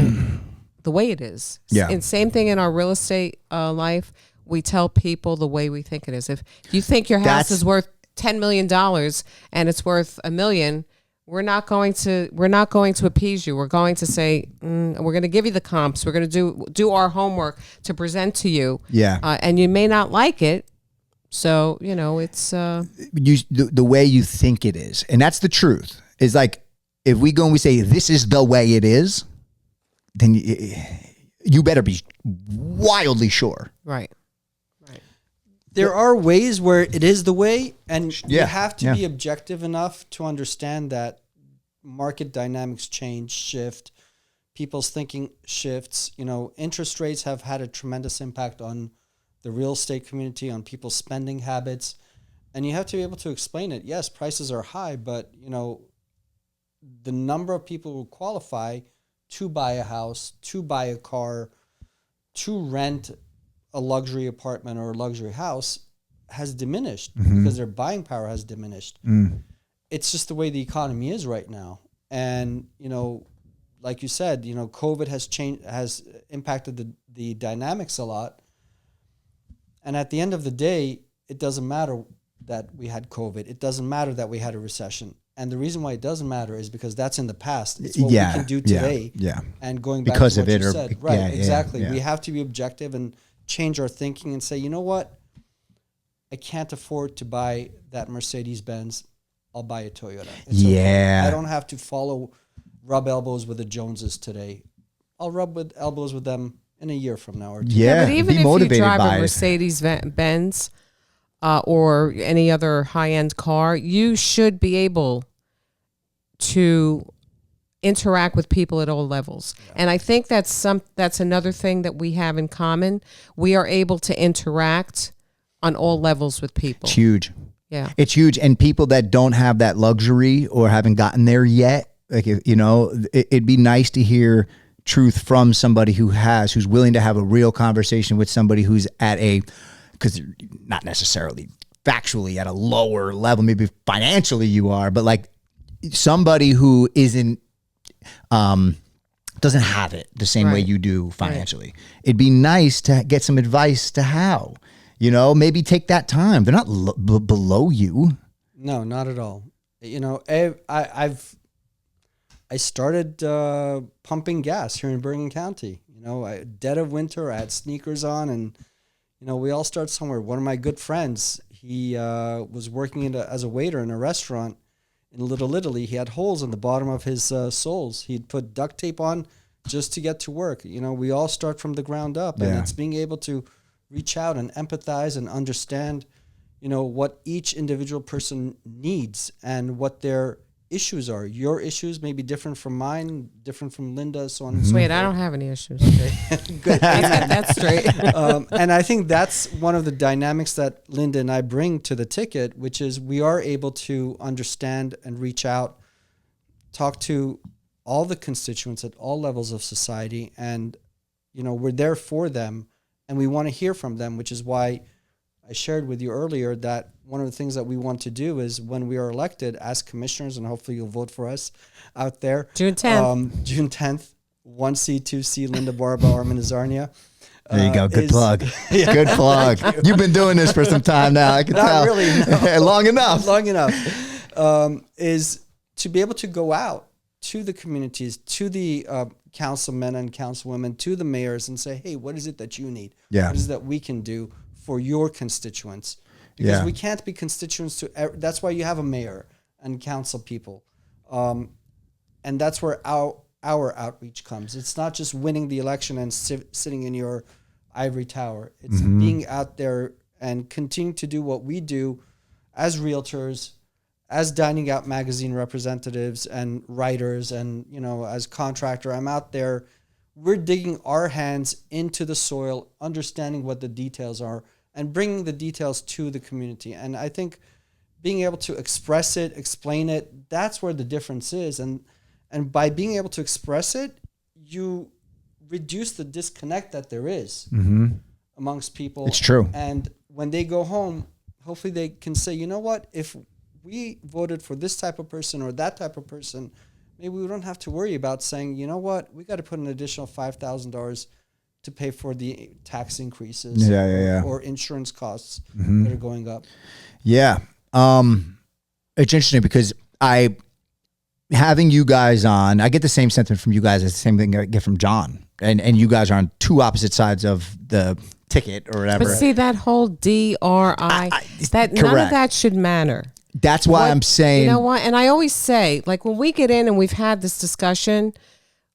the way it is. Yeah. And same thing in our real estate life. We tell people the way we think it is. If you think your house That's- is worth $10 million and it's worth $1 million, we're not going to appease you. We're going to say, we're going to give you the comps. We're going to do our homework to present to you. Yeah. And you may not like it. So, it's The way you think it is. And that's the truth. Is like, if we go and we say, this is the way it is, then you better be wildly sure. right. There are ways where it is the way, and you Yeah, have to yeah. be objective enough to understand that market dynamics change, shift, people's thinking shifts. Interest rates have had a tremendous impact on the real estate community, on people's spending habits, and you have to be able to explain it. Yes, prices are high, but the number of people who qualify to buy a house, to buy a car, to rent a luxury apartment or a luxury house has diminished because their buying power has diminished. It's just the way the economy is right now. And, like you said, COVID has impacted the dynamics a lot. And at the end of the day, it doesn't matter that we had COVID. It doesn't matter that we had a recession. And the reason why it doesn't matter is because that's in the past. It's what we can do today. Yeah. And going back Because to of what it, you or said. Right, yeah, exactly. yeah. We have to be objective and change our thinking and say, you know what? I can't afford to buy that Mercedes-Benz. I'll buy a Toyota. It's okay. Yeah. I don't have to rub elbows with the Joneses today. I'll rub elbows with them in a year from now or two. Yeah. But even be if you motivated drive by a it. Mercedes-Benz or any other high-end car, you should be able to interact with people at all levels. Yeah. And I think that's another thing that we have in common. We are able to interact on all levels with people. It's huge. Yeah. It's huge. And people that don't have that luxury or haven't gotten there yet, like, it'd be nice to hear truth from somebody who's willing to have a real conversation with somebody who's because not necessarily factually at a lower level, maybe financially you are, but like somebody who isn't, doesn't have it the same way you do financially. Right. It'd be nice to get some advice to how, maybe take that time. They're not below you. No, not at all. I started pumping gas here in Bergen County. Dead of winter, I had sneakers on, and we all start somewhere. One of my good friends, he was working as a waiter in a restaurant in Little Italy. He had holes in the bottom of his soles. He'd put duct tape on just to get to work. We all start from the ground up, and it's being able to reach out and empathize and understand, what each individual person needs and what their issues are. Your issues may be different from mine, different from Linda, so on and so forth. Wait, I don't have any issues. Okay. Good. That's straight. And I think that's one of the dynamics that Linda and I bring to the ticket, which is we are able to understand and reach out, talk to all the constituents at all levels of society, and we're there for them, and we want to hear from them, which is why I shared with you earlier that one of the things that we want to do is when we are elected as commissioners, and hopefully you'll vote for us out there. June 10th. June 10th, 1C, 2C, Linda Barba, Armen Azarnia. There you go. Good plug. Good plug. You've been doing this for some time now. I can Not tell. really, no. Long enough. Long enough. Is to be able to go out to the communities, to the councilmen and councilwomen, to the mayors and say, hey, what is it that you need? Yeah. What is it that we can do for your constituents? Because we can't be constituents to, that's why you have a mayor and council people. And that's where our outreach comes. It's not just winning the election and sitting in your ivory tower. It's being out there and continue to do what we do as realtors, as Dining Out magazine representatives and writers, and as contractor. I'm out there. We're digging our hands into the soil, understanding what the details are, and bringing the details to the community. And I think being able to express it, explain it, that's where the difference is. And by being able to express it, you reduce the disconnect that there is amongst people. It's true. And when they go home, hopefully they can say, you know what, if we voted for this type of person or that type of person, maybe we don't have to worry about saying, you know what, we got to put an additional $5,000 to pay for the tax increases or insurance costs that are going up. Yeah. It's interesting because having you guys on, I get the same sentiment from you guys as the same thing I get from John. And you guys are on two opposite sides of the ticket or whatever. But see, that whole DRI, that none of that should matter. That's why I'm saying. You know what? And I always say, like, when we get in and we've had this discussion,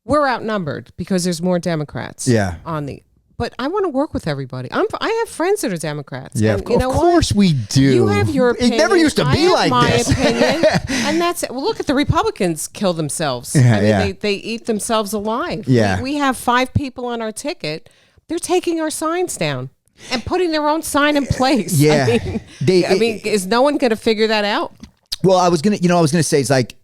we're outnumbered because there's more Democrats on the. But I want to work with everybody. I have friends that are Democrats. Yeah, and of course we do. You have your opinion. It never used to be like my this. opinion, and that's it. Well, look at the Republicans kill themselves. They eat themselves alive. Yeah. We have 5 people on our ticket. They're taking our signs down and putting their own sign in place. Yeah. I mean, is no one going to figure that out? Well, I was gonna say, it's like,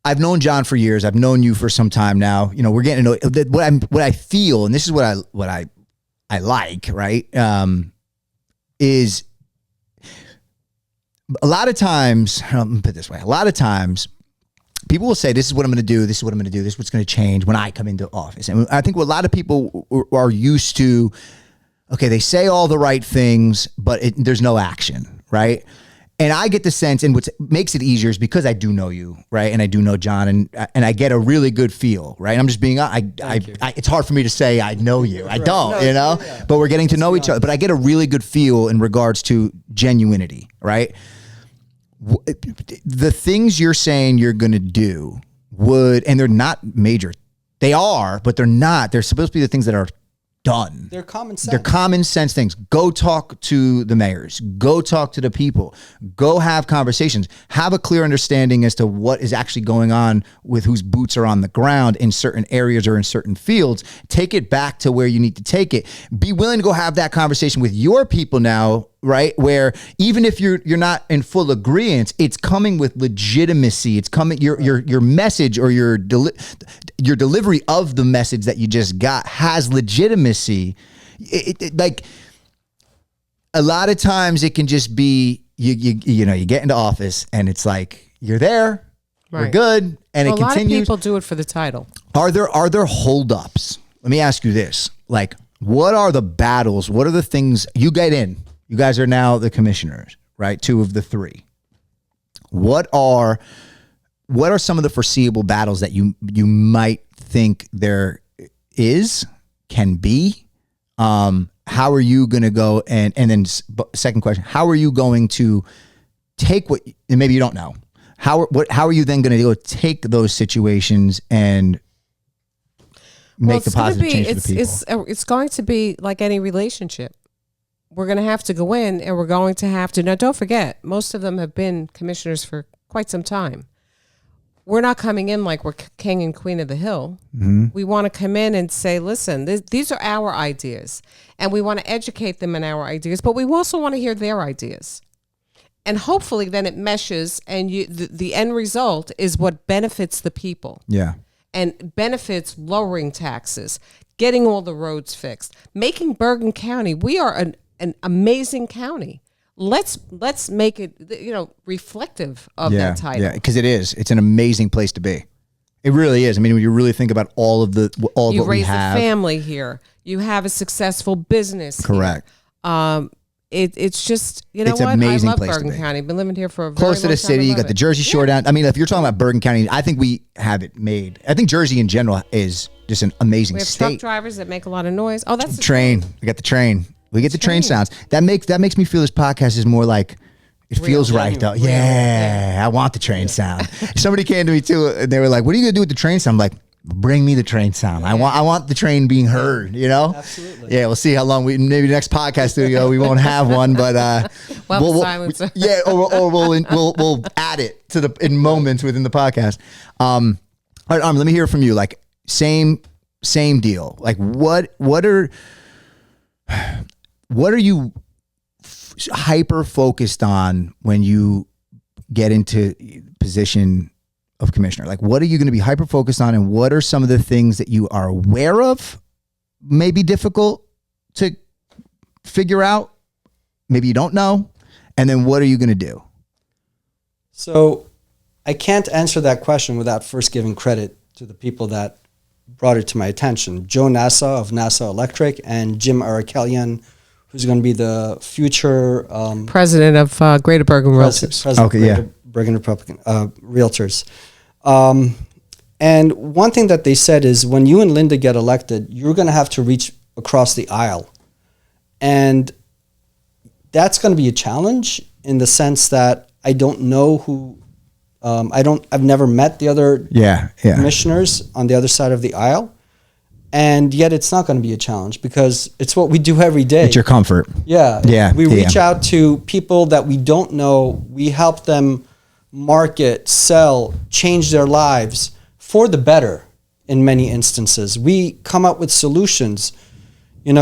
I've known John for years. I've known you for some time now. We're getting to know what I feel, and this is what I like, right? Is a lot of times, let me put it this way, a lot of times people will say, this is what I'm going to do, this is what I'm going to do, this is what's going to change when I come into office. And I think what a lot of people are used to, okay, they say all the right things, but there's no action, right? And I get the sense, and what makes it easier is because I do know you, right? And I do know John, and I get a really good feel, right? I'm just being, it's hard for me to say I know you. I don't, but we're getting to know each other. But I get a really good feel in regards to genuinity, right? The things you're saying you're going to do and they're not major. They are, but they're not. They're supposed to be the things that are done. They're common sense. They're common sense things. Go talk to the mayors. Go talk to the people. Go have conversations. Have a clear understanding as to what is actually going on with whose boots are on the ground in certain areas or in certain fields. Take it back to where you need to take it. Be willing to go have that conversation with your people now, right? Where even if you're not in full agreement, it's coming with legitimacy. It's coming your message or your delivery of the message that you just got has legitimacy. Like a lot of times it can just be you get into office and it's like you're there, we're good, and it continues. A lot of people do it for the title. Are there holdups? Let me ask you this: like, what are the battles? What are the things you get in? You guys are now the commissioners, right? 2 of the 3. What are some of the foreseeable battles that you might think there can be? How are you going to go? And then second question, how are you going to take and maybe you don't know, how are you then going to go take those situations and make the positive change for the people? It's going to be like any relationship. We're going to have to go in and we're going to have to, now don't forget, most of them have been commissioners for quite some time. We're not coming in like we're king and queen of the hill. Mm-hmm. We want to come in and say, listen, these are our ideas, and we want to educate them in our ideas, but we also want to hear their ideas. And hopefully then it meshes, and the end result is what benefits the people. Yeah. And benefits lowering taxes, getting all the roads fixed, making Bergen County, we are an amazing county. let's make it, reflective of that title. Yeah, because it's an amazing place to be. It really is. I mean, when you really think about all of what we have. You raise a family here. You have a successful business. Correct. Here. It's just, it's what? Amazing I love place Bergen to be. County. I've been living here for a very close to long the time. city. I You love got the it. Jersey Shore down. I mean, if you're talking about Bergen County, I think we have it made. I think Jersey in general is just an amazing We have state. truck drivers that make a lot of noise. Oh, that's the train. We got the train. We get the train sounds. That makes me feel this podcast is more like it feels right though. Real. Yeah, I want the train sound. Somebody came to me too, and they were like, "What are you gonna do with the train sound?" I'm like, bring me the train sound. I want the train being heard. Absolutely. Yeah, we'll see how long maybe the next podcast studio we won't have one, but we'll silencer. Yeah, or we'll add it to in moments within the podcast. All right, let me hear from you. Like same deal. Like what are you hyper focused on when you get into position of commissioner? Like, what are you going to be hyper focused on, and what are some of the things that you are aware of, maybe difficult to figure out, maybe you don't know, and then what are you going to do? So I can't answer that question without first giving credit to the people that brought it to my attention. Joe Nassau of Nassau Electric and Jim Arakelian, who's going to be the future president of Greater Bergen Realtors. President of Greater Bergen Republican Realtors. And one thing that they said is when you and Linda get elected, you're going to have to reach across the aisle. And that's going to be a challenge in the sense that I don't know who, I've never met the other commissioners on the other side of the aisle. And yet it's not going to be a challenge because it's what we do every day. It's your comfort. Yeah. We reach out to people that we don't know. We help them market, sell, change their lives for the better in many instances. We come up with solutions. We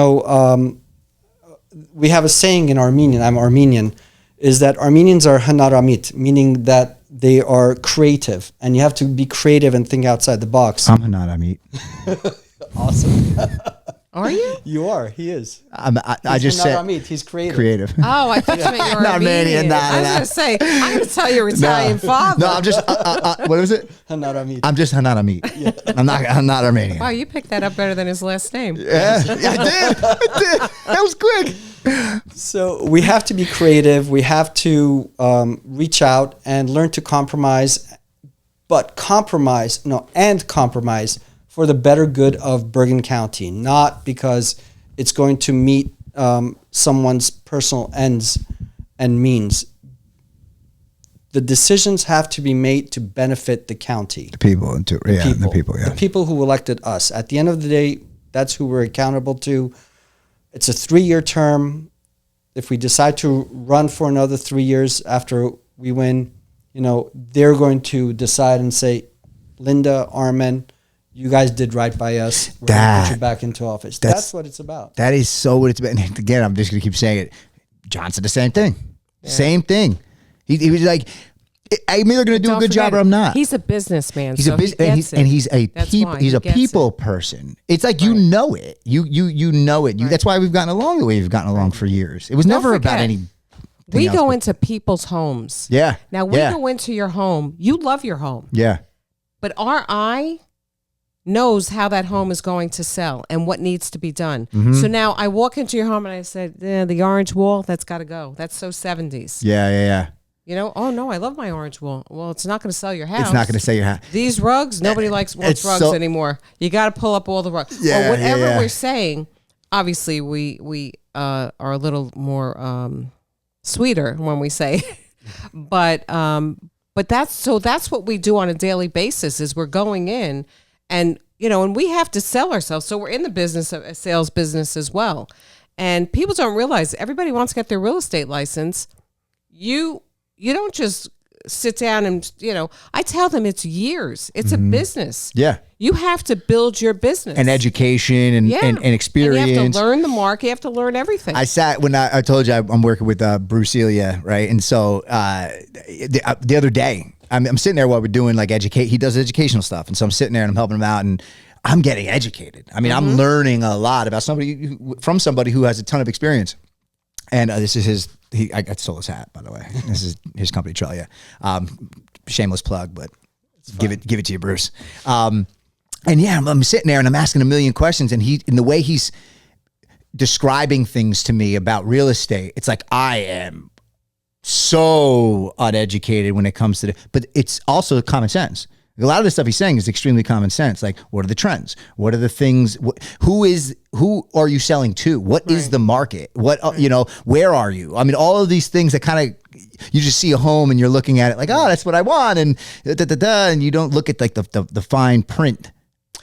have a saying in Armenian, I'm Armenian, is that Armenians are hanaramit, meaning that they are creative, and you have to be creative and think outside the box. I'm hanaramit. Awesome. Are you? You are. He is. I just said he's creative. Creative. Oh, I thought you meant you were Not Armenian. Armenian, I was going to say, I'm going to tell your Italian father. No, I'm just. What is it? Hanaramit. I'm just hanaramit. Yeah. I'm not Armenian. Wow, you picked that up better than his last name. Yeah, I did. That was quick. So we have to be creative. We have to reach out and learn to compromise, but compromise for the better good of Bergen County, not because it's going to meet someone's personal ends and means. The decisions have to be made to benefit the county. The people. The people who elected us. At the end of the day, that's who we're accountable to. It's a 3-year term. If we decide to run for another 3 years after we win, they're going to decide and say, Linda, Armen, you guys did right by us. We're going to put you back into office. That's what it's about. That is so what it's about. And again, I'm just going to keep saying it. John said the same thing. Yeah. Same thing. He was like, I'm either going to do a good job or I'm not. He's a businessman. He's a people person. It's like you know it. You know it. That's why we've gotten along the way we've gotten along for years. It was never about any. We go into people's homes. Yeah. Now we go into your home. You love your home. Yeah. But our eye knows how that home is going to sell and what needs to be done. Mm-hmm. So now I walk into your home and I said, the orange wall, that's got to go. That's so 70s. Yeah. Oh no, I love my orange wall. Well, it's not going to sell your house. It's not going to sell your house. These rugs, nobody wants rugs anymore. You got to pull up all the rugs. Yeah, or whatever we're saying. Obviously, we are a little more sweeter when we say, but that's what we do on a daily basis. Is we're going in, and and we have to sell ourselves. So we're in the business of a sales business as well, and people don't realize everybody wants to get their real estate license. You don't just sit down and, I tell them it's years. It's a business. Yeah. You have to build your business. And education and experience. And you have to learn the market. You have to learn everything. I sat when I told you I'm working with Bruce Elia, right? And so the other day, I'm sitting there while we're doing he does educational stuff. And so I'm sitting there and I'm helping him out and I'm getting educated. I mean, I'm learning a lot about from somebody who has a ton of experience. And this is his. I stole his hat, by the way. This is his company, Trelia. Shameless plug, but give it to you, Bruce. And yeah, I'm sitting there and I'm asking a million questions, and in the way he's describing things to me about real estate, it's like I am so uneducated when it comes to but it's also common sense. A lot of the stuff he's saying is extremely common sense. Like, what are the trends? What are the things? Who are you selling to? What is the market? What, where are you? I mean, all of these things that kind of, you just see a home and you're looking at it like, oh, that's what I want. And and you don't look at like the fine print,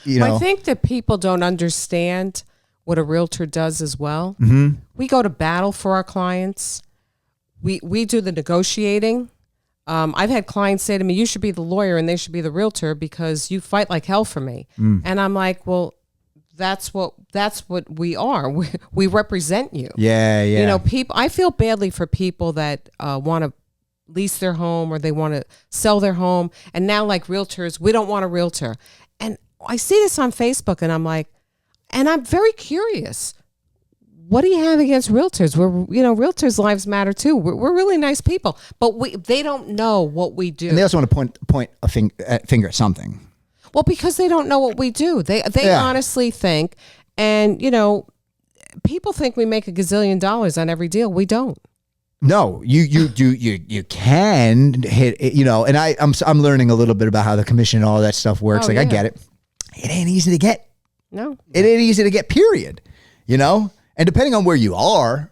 I think that people don't understand what a realtor does as well. We go to battle for our clients. We do the negotiating. I've had clients say to me, you should be the lawyer and they should be the realtor because you fight like hell for me. And I'm like, well, that's what we are. We represent you. Yeah. People, I feel badly for people that want to lease their home or they want to sell their home. And now like realtors, we don't want a realtor. And I see this on Facebook and I'm like, and I'm very curious. What do you have against realtors? Realtors' lives matter too. We're really nice people, but they don't know what we do. And they also want to point a finger at something. Well, because they don't know what we do. They honestly think, and people think we make $1 gazillion on every deal. We don't. No, you can hit it, and I'm learning a little bit about how the commission and all that stuff works. I get it. It ain't easy to get. No, it ain't easy to get. Period. And depending on where you are,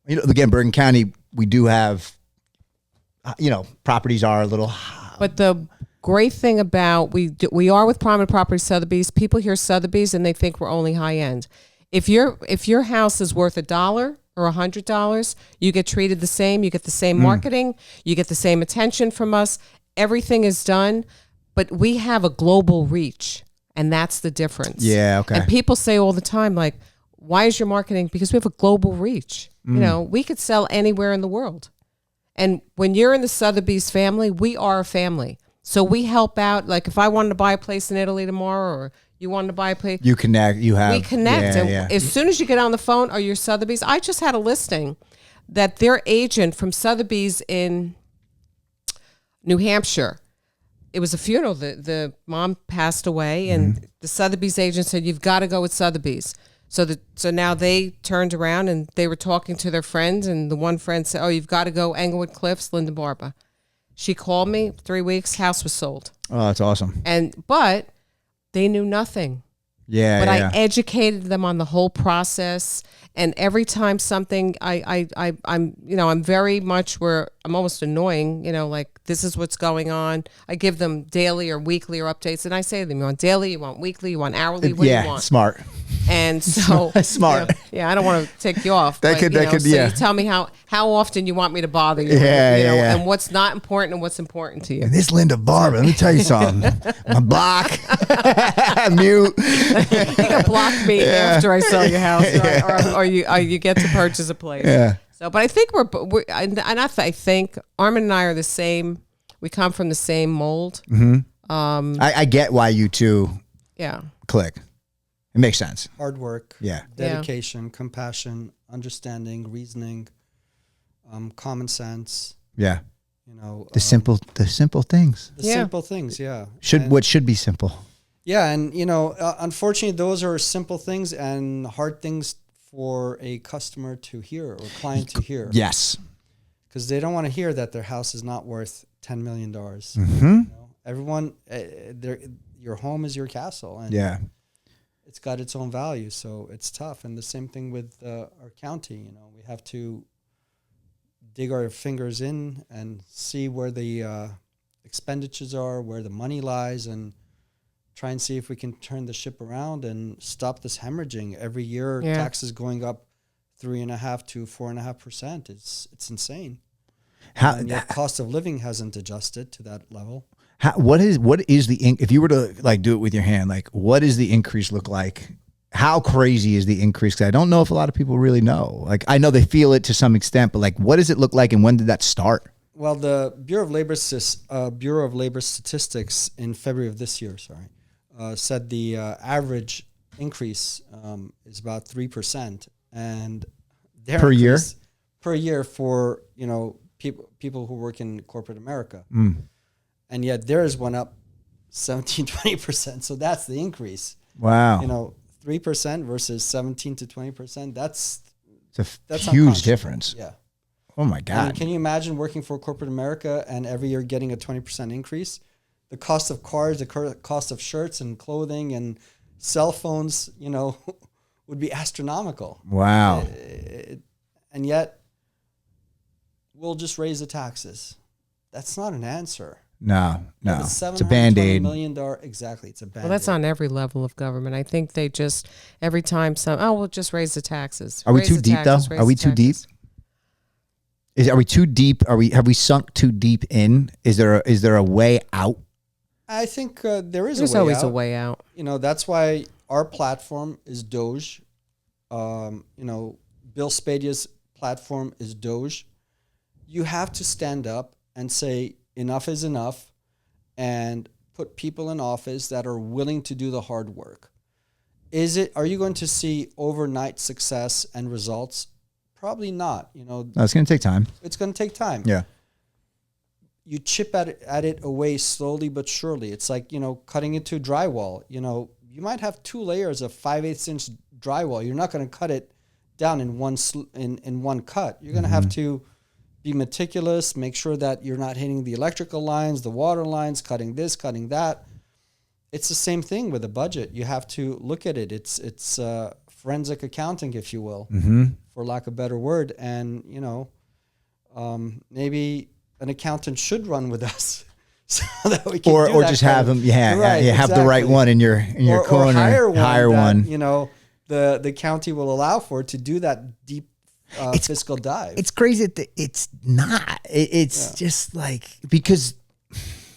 again, Bergen County, we do have, properties are a little. But the great thing about we are with Prominent Property Sotheby's. People hear Sotheby's and they think we're only high end. If your house is worth $1 or $100, you get treated the same. You get the same marketing. You get the same attention from us. Everything is done, but we have a global reach, and that's the difference. Yeah. Okay. And people say all the time, like, why is your marketing? Because we have a global reach. We could sell anywhere in the world. And when you're in the Sotheby's family, we are a family. So we help out. Like if I wanted to buy a place in Italy tomorrow or you wanted to buy a place. You connect. We connect. As soon as you get on the phone, are you Sotheby's? I just had a listing that their agent from Sotheby's in New Hampshire, it was a funeral. The mom passed away and the Sotheby's agent said, you've got to go with Sotheby's. So now they turned around and they were talking to their friends, and the one friend said, oh, you've got to go Englewood Cliffs, Linda Barba. She called me, 3 weeks, house was sold. Oh, that's awesome. But they knew nothing. Yeah. But I educated them on the whole process. And every time something, I'm very much where I'm almost annoying, like this is what's going on. I give them daily or weekly or updates. And I say to them, you want daily, you want weekly, you want hourly, what do you want? Smart. And so smart. I don't want to take you off. So you tell me how often you want me to bother you. And what's not important and what's important to you. And this Linda Barba, let me tell you something. My block, mute. You can block me after I sell your house, or you get to purchase a place. Yeah. So, but I think I think Armen and I are the same. We come from the same mold. I get why you two. Click. It makes sense. Hard work. Yeah. Dedication, compassion, understanding, reasoning, common sense. Yeah. The simple things. Simple things. Yeah. What should be simple. Yeah, and unfortunately, those are simple things and hard things for a customer to hear or client to hear. Yes, because they don't want to hear that their house is not worth $10 million. Everyone, your home is your castle, and it's got its own value. So it's tough, and the same thing with our county. We have to dig our fingers in and see where the expenditures are, where the money lies, and try and see if we can turn the ship around and stop this hemorrhaging. Every year, taxes going up 3.5% to 4.5%. It's insane. And yet cost of living hasn't adjusted to that level. What is the if you were to do it with your hand, what does the increase look like? How crazy is the increase? Because I don't know if a lot of people really know. I know they feel it to some extent, but what does it look like, and when did that start? Well, the Bureau of Labor Statistics in February of this year, said the average increase is about 3%, and per year. per year for, people who work in corporate America. And yet theirs went up 17, 20%. So that's the increase. Wow. 3% versus 17 to 20%. That's a huge difference. Yeah. Oh my I God. mean, can you imagine working for corporate America and every year getting a 20% increase? The cost of cars, the cost of shirts and clothing and cell phones, would be astronomical. Wow. And yet, we'll just raise the taxes. That's not an answer. No. It's a Band-Aid. $720 million. Exactly. It's a Band-Aid. Well, that's on every level of government. I think they just, every time we'll just raise the taxes. Are we Raise too the deep taxes, though? raise Are we the too deep? taxes. Are we too deep? Have we sunk too deep in? Is there a way out? I think There's always a way out. That's why our platform is Doge. Bill Spadia's platform is Doge. You have to stand up and say enough is enough and put people in office that are willing to do the hard work. Are you going to see overnight success and results? Probably not. No, it's going to take time. It's going to take time. Yeah. You chip at it away slowly but surely. It's like, cutting into drywall. You might have 2 layers of 5/8 inch drywall. You're not going to cut it down in one cut. You're going to have to be meticulous, make sure that you're not hitting the electrical lines, the water lines, cutting this, cutting that. It's the same thing with a budget. You have to look at it. It's forensic accounting, if you will, for lack of a better word. And, maybe an accountant should run with us so that we can or just have them. Yeah. Right, have the right one in your corner. Or hire one. That, the county will allow for to do that deep fiscal dive. It's crazy that it's not. It's just like, because.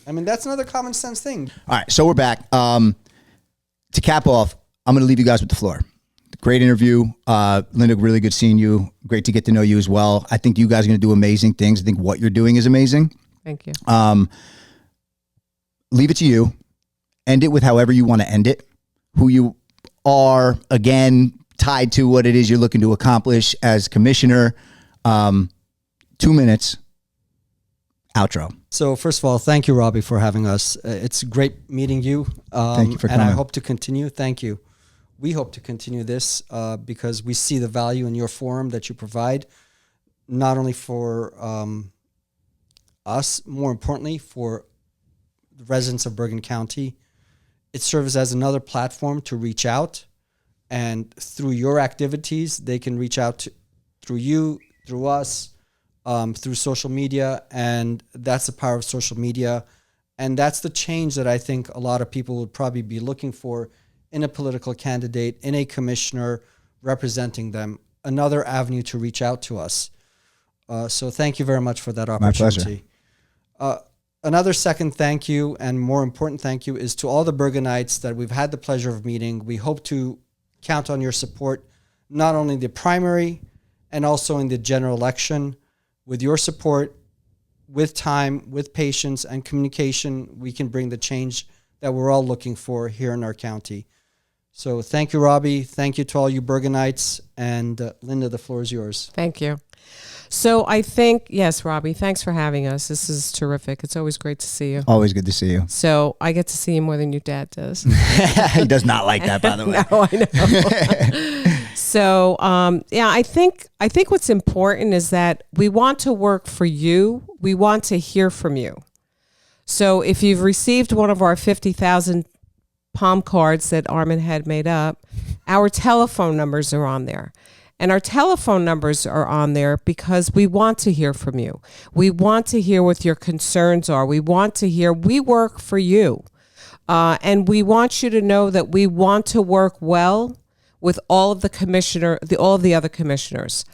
I mean, that's another common sense thing. All right, so we're back. To cap off, I'm going to leave you guys with the floor. Great interview. Linda, really good seeing you. Great to get to know you as well. I think you guys are going to do amazing things. I think what you're doing is amazing. Thank you. Leave it to you. End it with however you want to end it. Who you are, again, tied to what it is you're looking to accomplish as commissioner. 2 minutes. Outro. So first of all, thank you, Robbie, for having us. It's great meeting you. Thank you for coming. And I coming. hope to continue. Thank you. We hope to continue this because we see the value in your forum that you provide, not only for us, more importantly, for the residents of Bergen County. It serves as another platform to reach out, and through your activities, they can reach out through you, through us, through social media, and that's the power of social media. And that's the change that I think a lot of people would probably be looking for in a political candidate, in a commissioner representing them, another avenue to reach out to us. So thank you very much for that opportunity. My pleasure. Another second thank you, and more important thank you, is to all the Bergenites that we've had the pleasure of meeting. We hope to count on your support, not only in the primary and also in the general election. With your support, with time, with patience and communication, we can bring the change that we're all looking for here in our county. So thank you, Robbie. Thank you to all you Bergenites. And Linda, the floor is yours. Thank you. So I think, yes, Robbie, thanks for having us. This is terrific. It's always great to see you. Always good to see you. So I get to see you more than your dad does. He does not like that, by the way. No, I know. So, I think what's important is that we want to work for you. We want to hear from you. So if you've received one of our 50,000 palm cards that Armen had made up, our telephone numbers are on there. And our telephone numbers are on there because we want to hear from you. We want to hear what your concerns are. We want to hear, we work for you. And we want you to know that we want to work well with all of the other commissioners.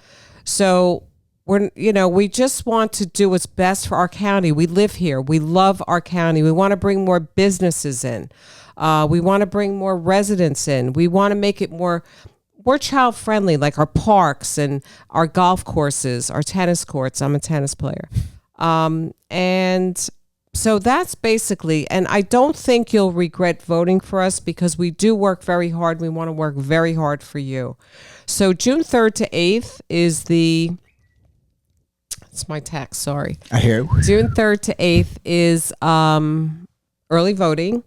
So we just want to do what's best for our county. We live here. We love our county. We want to bring more businesses in. We want to bring more residents in. We want to make it more child friendly, like our parks and our golf courses, our tennis courts. I'm a tennis player. And so that's basically, and I don't think you'll regret voting for us because we do work very hard. We want to work very hard for you. So June 3rd to 8th is the It's my text. Sorry. I hear. June 3rd to 8th is early voting.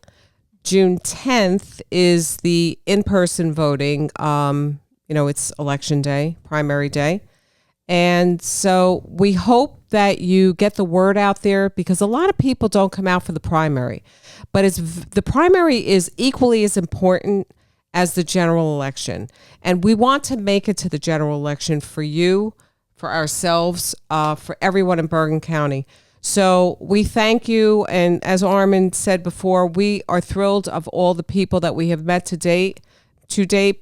June 10th is the in-person voting. It's election day, primary day. And so we hope that you get the word out there, because a lot of people don't come out for the primary. But the primary is equally as important as the general election. And we want to make it to the general election for you, for ourselves, for everyone in Bergen County. So we thank you. And as Armen said before, we are thrilled of all the people that we have met to date.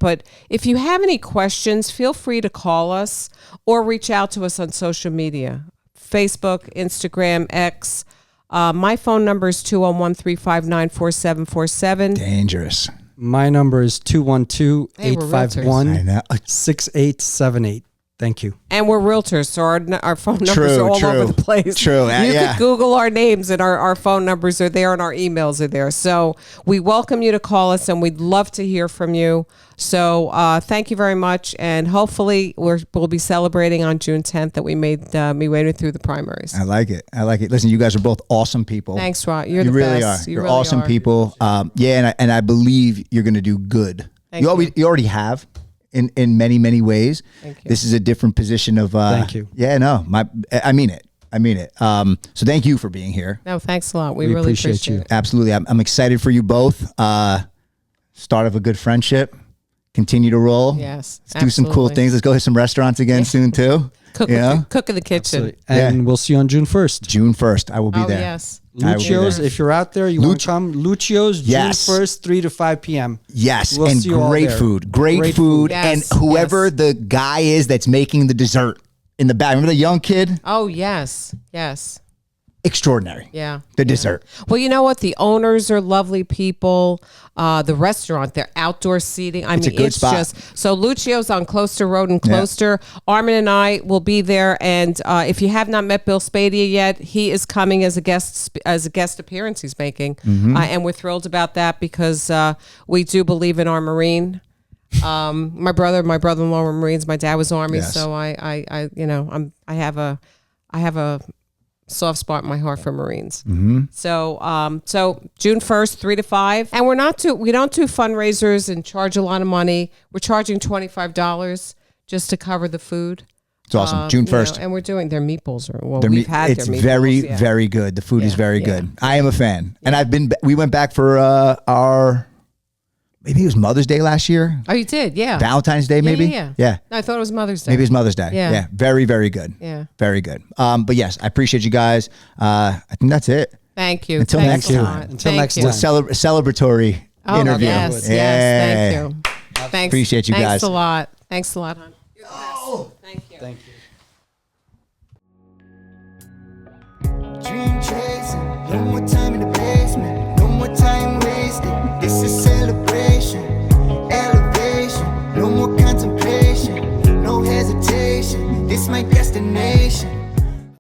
But if you have any questions, feel free to call us or reach out to us on social media, Facebook, Instagram, X. My phone number is 201-359-4747. Dangerous. My number is 212-851-6878. Thank you. And we're realtors, so our phone numbers are all over the place. True. You can Google our names, and our phone numbers are there, and our emails are there. So we welcome you to call us, and we'd love to hear from you. So thank you very much, and hopefully we'll be celebrating on June 10th that we made it through the primaries. I like it. Listen, you guys are both awesome people. Thanks, Rod. You really best. are. You're really awesome people. And I believe you're going to do good. You already have. In many, many ways. Thank you. This is a different position of thank you. Yeah, no. I mean it. So thank you for being here. No, thanks a lot. We really appreciate you. It. Absolutely. I'm excited for you both. Start of a good friendship. Continue to roll. Yes. Let's do some cool things. Let's go hit some restaurants again soon too. Cook in the kitchen. Absolutely. And we'll see you on June 1st. June 1st. I will be there. Yes. Lucio's, if you're out there, you want to come. Lucio's, June 1st, 3 to 5 p.m. Yes, we'll and see you all great there. food. Great food. Yes, and whoever the guy is that's making the dessert in the back. Remember the young kid? Oh, yes. Yes. Extraordinary. Yeah. The dessert. Well, you know what? The owners are lovely people. The restaurant, their outdoor seating. It's a good spot. Just so Lucio's on Closter Road in Closter. Yeah. Armen and I will be there, and if you have not met Bill Spadia yet, he is coming as a guest appearance he's making, and we're thrilled about that because we do believe in our Marine. My brother-in-law were Marines. My dad was Army, so I have a soft spot in my heart for Marines. So June 1st, 3 to 5. And we don't do fundraisers and charge a lot of money. We're charging $25 just to cover the food. It's awesome. June 1st. And we're doing their meatballs. It's very, very good. The food is very good. I am a fan. And we went back for maybe it was Mother's Day last year. Oh, you did? Yeah. Valentine's Day, maybe? Yeah. No, I thought it was Mother's Day. Maybe it was Mother's Day. Yeah. Very, very good. Yeah. Very good. But yes, I appreciate you guys. I think that's it. Thank you. Until next time. Until next time. Celebratory interview. Yes. Thank you. Thanks. Appreciate you guys. Thanks a lot. Thank you. Thank you.